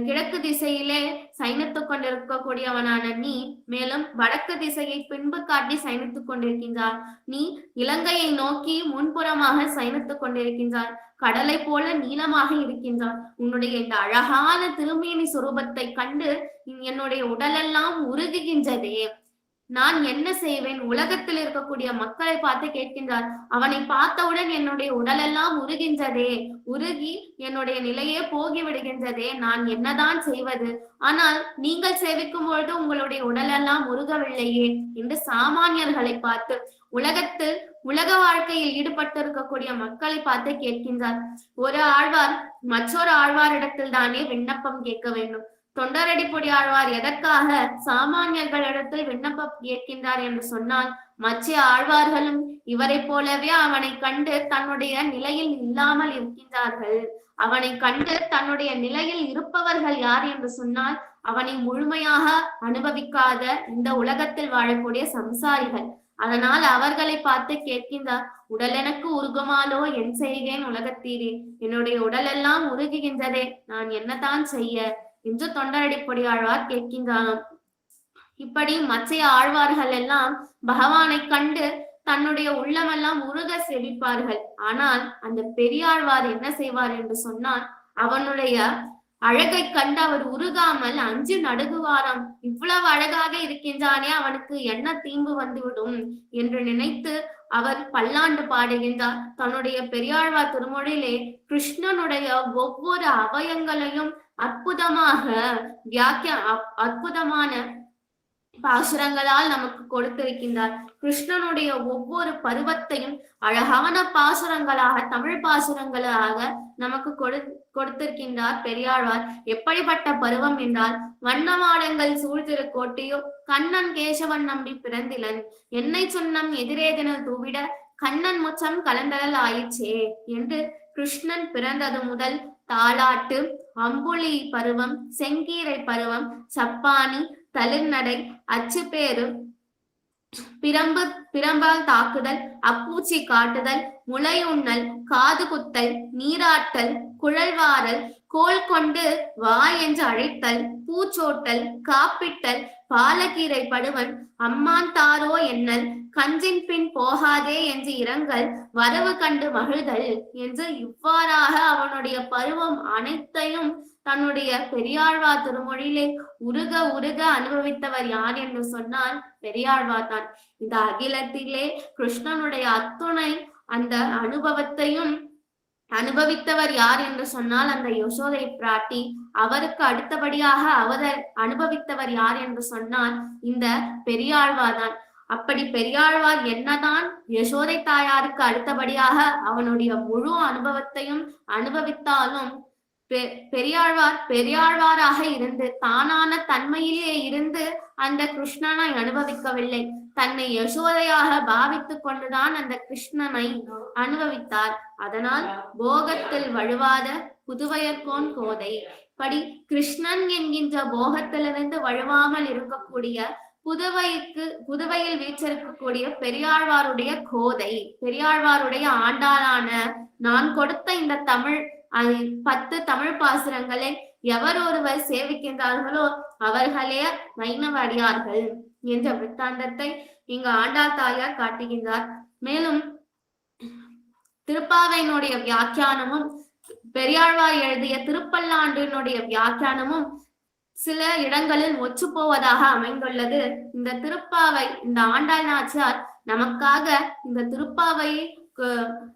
கிழக்கு திசையிலே சைனித்துக் கொண்டிருக்கக்கூடியவனான நீ மேலும் வடக்கு திசையை பின்பு காட்டி சைனித்துக் கொண்டிருக்கின்றார். நீ இலங்கையை நோக்கி முன்புறமாக சைனித்துக் கொண்டிருக்கின்றார். கடலை போல நீளமாக இருக்கின்றார். உன்னுடைய இந்த அழகான திருமேனி சுரூபத்தை கண்டு என்னுடைய உடலெல்லாம் உருகுகின்றதே, நான் என்ன செய்வேன்? உலகத்தில் இருக்கக்கூடிய மக்களை பார்த்து கேட்கின்றார். அவனை பார்த்தவுடன் என்னுடைய உடலெல்லாம் உருகின்றதே, உருகி என்னுடைய நிலையே போகி விடுகின்றதே, நான் என்னதான் செய்வது? ஆனால் நீங்கள் சேவிக்கும் பொழுது உங்களுடைய உடலெல்லாம் உருகவில்லையே என்று சாமானியர்களை பார்த்து, உலகத்தில் உலக வாழ்க்கையில் ஈடுபட்டிருக்கக்கூடிய மக்களை பார்த்து கேட்கின்றார். ஒரு ஆழ்வார் மற்றொரு ஆழ்வாரிடத்தில் தானே விண்ணப்பம் கேட்க வேண்டும். தொண்டரடிப்பொடி ஆழ்வார் எதற்காக சாமானியர்களிடத்தில் விண்ணப்பம் கேட்கின்றார் என்று சொன்னால், மற்ற ஆழ்வார்களும் இவரை போலவே அவனை கண்டு தன்னுடைய நிலையில் இல்லாமல் இருக்கின்றார்கள். அவனை கண்டு தன்னுடைய நிலையில் இருப்பவர்கள் யார் என்று சொன்னால், அவனை முழுமையாக அனுபவிக்காத இந்த உலகத்தில் வாழக்கூடிய சம்சாரிகள். அதனால் அவர்களை பார்த்து கேட்கின்றார். உடல் எனக்கு உருகுமாலோ என் செய்கேன் உலகத்தீரே, என்னுடைய உடலெல்லாம் உருகுகின்றதே, நான் என்னதான் செய்ய என்று தொண்டரடிப்பொடி ஆழ்வார் கேட்கின்றாராம். இப்படி மற்ற ஆழ்வார்கள் எல்லாம் பகவானை கண்டு தன்னுடைய உள்ளமெல்லாம் உருக செவிப்பார்கள். ஆனால் அந்த பெரியாழ்வார் என்ன செய்வார் என்று சொன்னால், அவனுடைய அழகை கண்டு அவர் உருகாமல் அஞ்சு நடுகுவாராம். இவ்வளவு அழகாக இருக்கின்றானே, அவனுக்கு என்ன தீம்பு வந்துவிடும் என்று நினைத்து அவர் பல்லாண்டு பாடுகின்றார். தன்னுடைய பெரியாழ்வார் திருமொழியிலே கிருஷ்ணனுடைய ஒவ்வொரு அவயங்களையும் அற்புதமாக அற்புதமான பாசுரங்களால் நமக்கு கொடுத்திருக்கின்றார். கிருஷ்ணனுடைய ஒவ்வொரு பருவத்தையும் அழகான பாசுரங்களாக தமிழ் பாசுரங்களாக நமக்கு கொடுத்திருக்கின்றார் பெரியாழ்வார். எப்படிப்பட்ட பருவம் என்றால், வண்ணமாடங்கள் சூழ்திருக்கோட்டியோ கண்ணன் கேசவன் நம்பி பிறந்திலன் என்னை சொன்னம் எதிரேதனல் தூவிட கண்ணன் முச்சம் கலந்தரல் ஆயிற்றே என்று கிருஷ்ணன் பிறந்தது முதல் தாலாட்டு, அம்புலி பருவம், செங்கீரை பருவம், சப்பானி, தளிர்நடை, அச்சுப்பேரு, பிரம்பால் தாக்குதல், அப்பூச்சி காட்டுதல், முளையுண்ணல், காது குத்தல், நீராட்டல், குழல்வாரல், கோல் கொண்டு வா என்று அழைத்தல், பூச்சோட்டல், காப்பிட்டல், பாலக்கீரை படுவன், அம்மான் தாரோ என்னல், கஞ்சின் பின் போகாதே என்று இரங்கல், வரவு கண்டு மகிழ்தல் என்று இவ்வாறாக அவனுடைய பருவம் அனைத்தையும் தன்னுடைய பெரியாழ்வார் திருமொழியிலே உருக உருக அனுபவித்தவர் யார் என்று சொன்னால் பெரியாழ்வார் தான். இந்த அகிலத்திலே கிருஷ்ணனுடைய அத்துணை அந்த அனுபவத்தையும் அனுபவித்தவர் யார் என்று சொன்னால் அந்த யசோதை பிராட்டி. அவருக்கு அடுத்தபடியாக அனுபவித்தவர் யார் என்று சொன்னால் இந்த பெரியாழ்வார் தான். அப்படி பெரியாழ்வார் என்னதான் யசோதை தாயாருக்கு அடுத்தபடியாக அவனுடைய முழு அனுபவத்தையும் அனுபவித்தாலும் பெரியாழ்வாராக இருந்து தானான தன்மையிலே இருந்து அந்த கிருஷ்ணனை அனுபவிக்கவில்லை. தன்னை யசோதையாக பாவித்துக் கொண்டுதான் அந்த கிருஷ்ணனை அனுபவித்தார். அதனால் போகத்தில் வழுவாத புதுவையர்கோன் கோதை. படி கிருஷ்ணன் என்கின்ற போகத்திலிருந்து வழுவாமல் இருக்கக்கூடிய புதுவையில் வீற்றிருக்கக்கூடிய பெரியாழ்வாருடைய கோதை, பெரியாழ்வாருடைய ஆண்டாளான நான் கொடுத்த இந்த 10 தமிழ் பாசுரங்களை எவர் ஒருவர் சேவிக்கின்றார்களோ அவர்களே வைணவ அடியார்கள் என்ற வித்தாந்தத்தை இங்கு ஆண்டாள் தாயார் காட்டுகின்றார். மேலும் திருப்பாவையினுடைய வியாக்கியானமும் பெரியாழ்வார் எழுதிய திருப்பல்லாண்டினுடைய வியாக்கியானமும் சில இடங்களில் ஒற்று போவதாக அமைந்துள்ளது. இந்த திருப்பாவை, இந்த ஆண்டாள் நாச்சியார் நமக்காக இந்த திருப்பாவை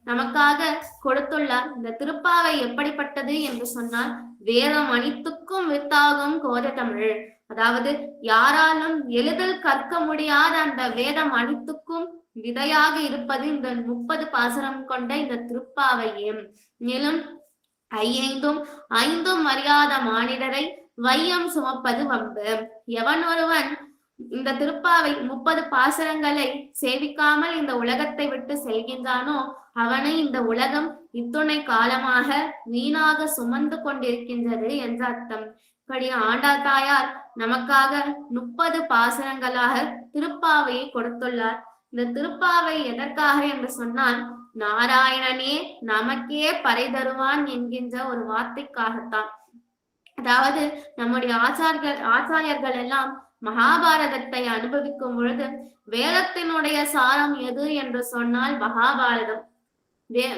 நமக்காக கொடுத்துள்ளார். இந்த திருப்பாவை எப்படிப்பட்டது என்று சொன்னால், வேதம் அனைத்துக்கும் வித்தாகும் கோத தமிழ். அதாவது யாராலும் எளிதில் கற்க முடியாத அந்த வேதம் அனைத்துக்கும் விதையாக இருப்பது இந்த 30 பாசுரம் கொண்ட இந்த திருப்பாவையே. மேலும் ஐந்தும் அறியாத மானிடரை வையம் சுமப்பது வம்பு. எவன் ஒருவன் இந்த திருப்பாவை 30 பாசுரங்களை சேவிக்காமல் இந்த உலகத்தை விட்டு செல்கின்றானோ அவனை இந்த உலகம் இத்துணை காலமாக வீணாக சுமந்து கொண்டிருக்கின்றது என்ற அர்த்தம். இப்படி ஆண்டாள் தாயார் நமக்காக 30 பாசுரங்களாக திருப்பாவையை கொடுத்துள்ளார். இந்த திருப்பாவை எதற்காக என்று சொன்னால், நாராயணனே நமக்கே பறை தருவான் என்கின்ற ஒரு வார்த்தைக்காகத்தான். அதாவது நம்முடைய ஆச்சாரியர்கள் எல்லாம் மகாபாரதத்தை அனுபவிக்கும் பொழுது வேதத்தினுடைய சாரம் எது என்று சொன்னால் மகாபாரதம்.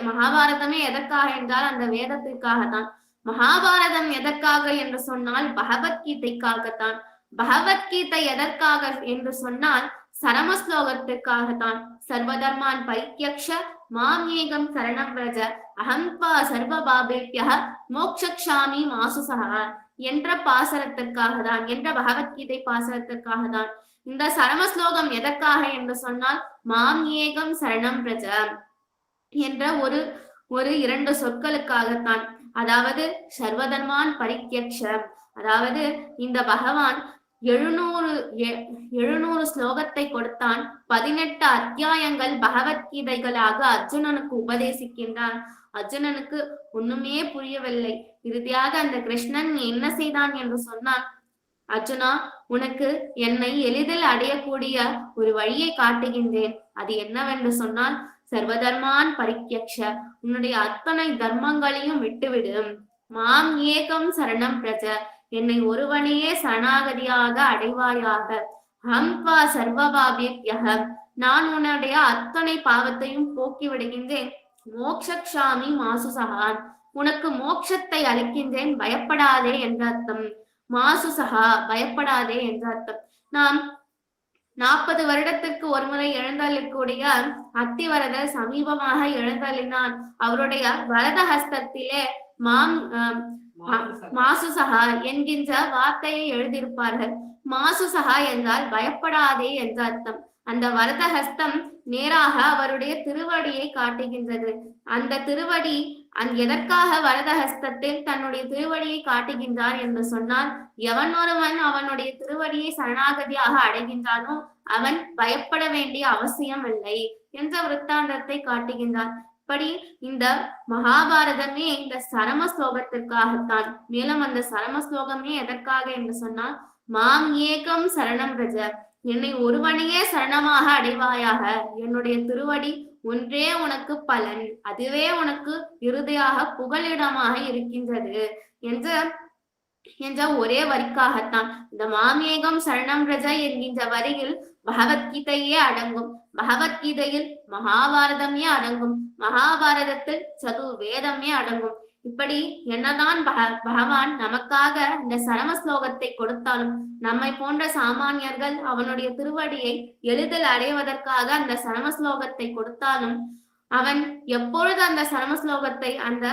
மகாபாரதமே எதற்காக என்றால் அந்த வேதத்திற்காகத்தான். மகாபாரதம் எதற்காக என்று சொன்னால் பகவத்கீதைக்காகத்தான். பகவத்கீதை எதற்காக என்று சொன்னால் சரமஸ்லோகத்திற்காகத்தான். சர்வதர்மான் பரித்யக்ஷ மாம் ஏகம் சரணம் பிரஜ அஹம்பா சர்வபாபேப்யஹ மோக்ஷக்ஷாமி மாசுசஹா என்ற பாசரத்திற்காக தான், என்ற பகவத்கீதை பாசரத்திற்காக தான். இந்த சரமஸ்லோகம் எதற்காக என்று சொன்னால் மாம் ஏகம் சரணம் பிரஜ என்ற ஒரு 2 சொற்களுக்காகத்தான். அதாவது சர்வதர்மான் பரித்யக்ஷ, அதாவது இந்த பகவான் 700 ஸ்லோகத்தை கொடுத்தான். 18 அத்தியாயங்கள் பகவத்கீதைகளாக அர்ஜுனனுக்கு உபதேசிக்கின்றான். அர்ஜுனனுக்கு ஒண்ணுமே புரியவில்லை. இறுதியாக அந்த கிருஷ்ணன் என்ன செய்தான் என்று சொன்னான், அர்ஜுனா, உனக்கு என்னை எளிதில் அடையக்கூடிய ஒரு வழியை காட்டுகின்றேன். அது என்னவென்று சொன்னால் சர்வதர்மான் பரித்யக்ஷ, உன்னுடைய அத்தனை தர்மங்களையும் விட்டுவிடும். மாம் ஏகம் சரணம் பிரஜ, என்னை ஒருவனையே சரணாகதியாக அடைவாயாக. ஹம்பா சர்வபாபேப்யஹ, நான் உன்னுடைய அத்தனை பாவத்தையும் போக்கி விடுகின்றேன். மோக்ஷக்ஷாமி மாசுசகான், உனக்கு மோட்சத்தை அளிக்கின்றேன், பயப்படாதே என்ற அர்த்தம். மாசுசகா, பயப்படாதே என்ற அர்த்தம். நாம் 40 வருடத்திற்கு ஒருமுறை எழுந்தள்ளக்கூடிய அத்திவரதர் சமீபமாக எழுந்தள்ளினான். அவருடைய வரத ஹஸ்தத்திலே மாசுசகா என்கின்ற வார்த்தையை எழுதியிருப்பார்கள். மாசுசகா என்றால் பயப்படாதே என்ற அர்த்தம். அந்த வரத ஹஸ்தம் நேராக அவருடைய திருவடியை காட்டுகின்றது. அந்த திருவடி எதற்காக வரத ஹஸ்தத்தில் தன்னுடைய திருவடியை காட்டுகின்றார் என்று சொன்னால், எவன் ஒருவன் அவனுடைய திருவடியை சரணாகதியாக அடைகின்றானோ அவன் பயப்பட வேண்டிய அவசியம் இல்லை என்ற விருத்தாந்தத்தை காட்டுகின்றார். இப்படி இந்த மகாபாரதமே இந்த சரம ஸ்லோகத்திற்காகத்தான். மேலும் அந்த சரம ஸ்லோகமே எதற்காக என்று சொன்னால், மாம் ஏகம் சரணம் பிரஜ, என்னை ஒருவனையே சரணமாக அடைவாயாக. என்னுடைய திருவடி ஒன்றே உனக்கு பலன், அதுவே உனக்கு இறுதியாக புகலிடமாக இருக்கின்றது என்ற ஒரே வரிக்காகத்தான். இந்த மாமேகம் சரணம் பிரஜ என்கின்ற வரியில் பகவத்கீதையே அடங்கும். பகவத்கீதையில் மகாபாரதமே அடங்கும். மகாபாரதத்தில் வேதமே அடங்கும். இப்படி என்னதான் பகவான் நமக்காக இந்த சரம ஸ்லோகத்தை கொடுத்தாலும், நம்மை போன்ற சாமானியர்கள் அவனுடைய திருவடியை எளிதில் அடைவதற்காக அந்த சரம ஸ்லோகத்தை கொடுத்தாலும், அவன் எப்பொழுது அந்த சரம ஸ்லோகத்தை, அந்த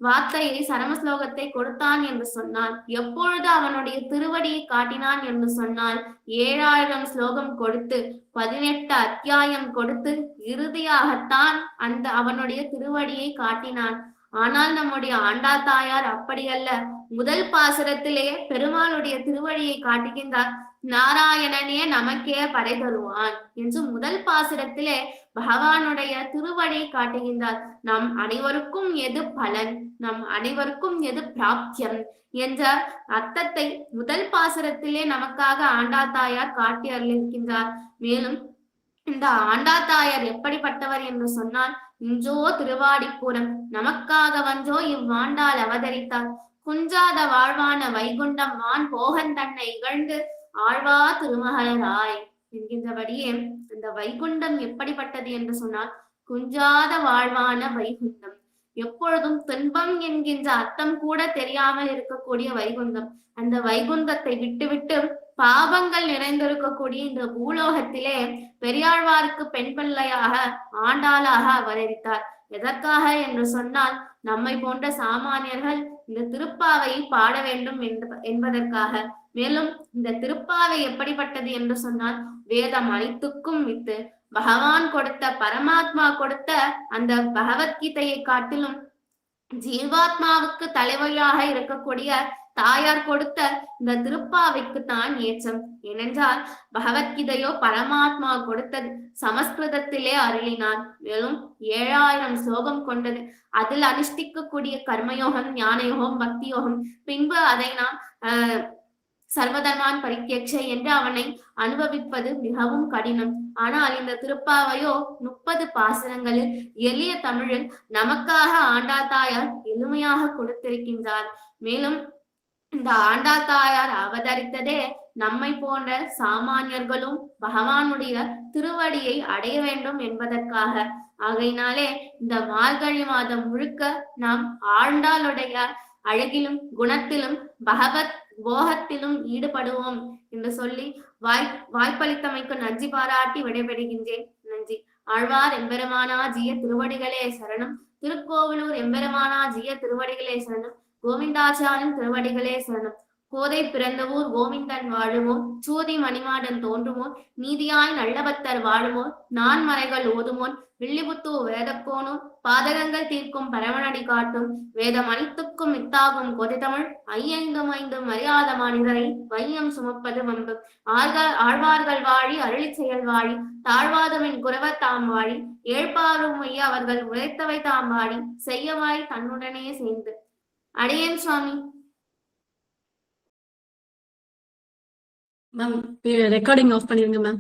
வார்த்தையை சரமஸ்லோகத்தை கொடுத்தான் என்று சொன்னான், எப்பொழுது அவனுடைய திருவடியை காட்டினான் என்று சொன்னால் 7000 ஸ்லோகம் கொடுத்து 18 அத்தியாயம் கொடுத்து இறுதியாகத்தான் அந்த அவனுடைய திருவடியை காட்டினான். ஆனால் நம்முடைய ஆண்டாள் தாயார் அப்படியல்ல. முதல் பாசுரத்திலே பெருமாளுடைய திருவடியை காட்டுகின்றார். நாராயணனே நமக்கே பறை தருவான் என்று முதல் பாசுரத்திலே பகவானுடைய திருவடியை காட்டுகின்றார். நம் அனைவருக்கும் எது பலன், நம் அனைவருக்கும் எது பிராப்தியம் என்ற அர்த்தத்தை முதல் பாசுரத்திலே நமக்காக ஆண்டாள் தாயார் காட்டி அருளிருக்கின்றார். மேலும் இந்த ஆண்டாள் தாயார் எப்படிப்பட்டவர் என்று சொன்னால், இன்றோ திருவாடிப்புறம் நமக்காக வந்தோ இவ்வாண்டால் அவதரித்தார். குஞ்சாத வாழ்வான வைகுண்டம் வான் போகன் தன்னை இகழ்ந்து ஆழ்வா திருமகளாய் என்கின்றபடியே இந்த வைகுண்டம் எப்படிப்பட்டது என்று சொன்னால், குஞ்சாத வாழ்வான வைகுண்டம். எப்பொழுதும் துன்பம் என்கின்ற அர்த்தம் கூட தெரியாமல் இருக்கக்கூடிய வைகுந்தம். அந்த வைகுந்தத்தை விட்டுவிட்டு பாவங்கள் நிறைந்திருக்கக்கூடிய இந்த பூலோகத்திலே பெரியாழ்வாருக்கு பெண் பிள்ளையாக ஆண்டாளாக அவதரித்தார். எதற்காக என்று சொன்னால், நம்மை போன்ற சாமானியர்கள் இந்த திருப்பாவையை பாட வேண்டும் என்பதற்காக. மேலும் இந்த திருப்பாவை எப்படிப்பட்டது என்று சொன்னால், வேதம் அனைத்துக்கும் வித்து பகவான் கொடுத்த, பரமாத்மா கொடுத்த அந்த பகவத்கீதையை காட்டிலும் ஜீவாத்மாவுக்கு தலைவலியாக இருக்கக்கூடிய தாயார் கொடுத்த இந்த திருப்பாவைக்கு தான் ஏற்றம். ஏனென்றால் பகவத்கீதையோ பரமாத்மா கொடுத்தது, சமஸ்கிருதத்திலே அருளினார். மேலும் 7000 ஸ்லோகம் கொண்டது. அதில் அனுஷ்டிக்கக்கூடிய கர்மயோகம், ஞான யோகம், பக்தி யோகம், பின்பு அதை நாம் சர்வதர்மான் பரித்யக்ஷ என்று அவனை அனுபவிப்பது மிகவும் கடினம். ஆனால் இந்த திருப்பாவையோ 30 பாசுரங்களில் எளிய தமிழில் நமக்காக ஆண்டாள் தாயார் எளிமையாக கொடுத்திருக்கின்றார். மேலும் இந்த ஆண்டாள் தாயார் அவதரித்ததே நம்மை போன்ற சாமானியர்களும் பகவானுடைய திருவடியை அடைய வேண்டும் என்பதற்காக. ஆகையினாலே இந்த மார்கழி மாதம் முழுக்க நாம் ஆண்டாளுடைய அழகிலும் குணத்திலும் பகவத் போகத்திலும் ஈடுபடுவோம் என்று சொல்லி வாய்ப்பளித்தமைக்கு நன்றி பாராட்டி விடைபெறுகின்றேன். நன்றி. ஆழ்வார் எம்பெருமானா ஜிய திருவடிகளே சரணம். திருக்கோவிலூர் எம்பெருமானா ஜிய திருவடிகளே சரணம். கோவிந்தாச்சாரின் திருவடிகளே சரணம். கோதை பிறந்த ஊர் கோவிந்தன் வாழுமோ, சூதி மணிமாடன் தோன்றுமோ, நீதியாய் நல்லபத்தர் வாழுமோ, நான்மறைகள் ஓதுமோன், வில்லிபுத்தூர் வேதக்கோனும், பாதகங்கள் தீர்க்கும் பரவனடி காட்டும், வேதம் அனைத்துக்கும் வித்தாகும் கொதித்தமிழ், ஐந்தும் அறியாத மனிதரை வையம் சுமப்பது வம்பு, ஆழ்வார்கள் வாழி அருளி செயல் வாழி, தாழ்வாதமின் குறவர் தாம் வாழி, ஏழ்பாரும் மைய அவர்கள் உழைத்தவை தாம் வாழி, செய்யவாய் தன்னுடனே சேர்ந்து. அடியேன் சுவாமி. மேம் ரெக்கார்டிங் ஆஃப் பண்ணிருங்க மேம்.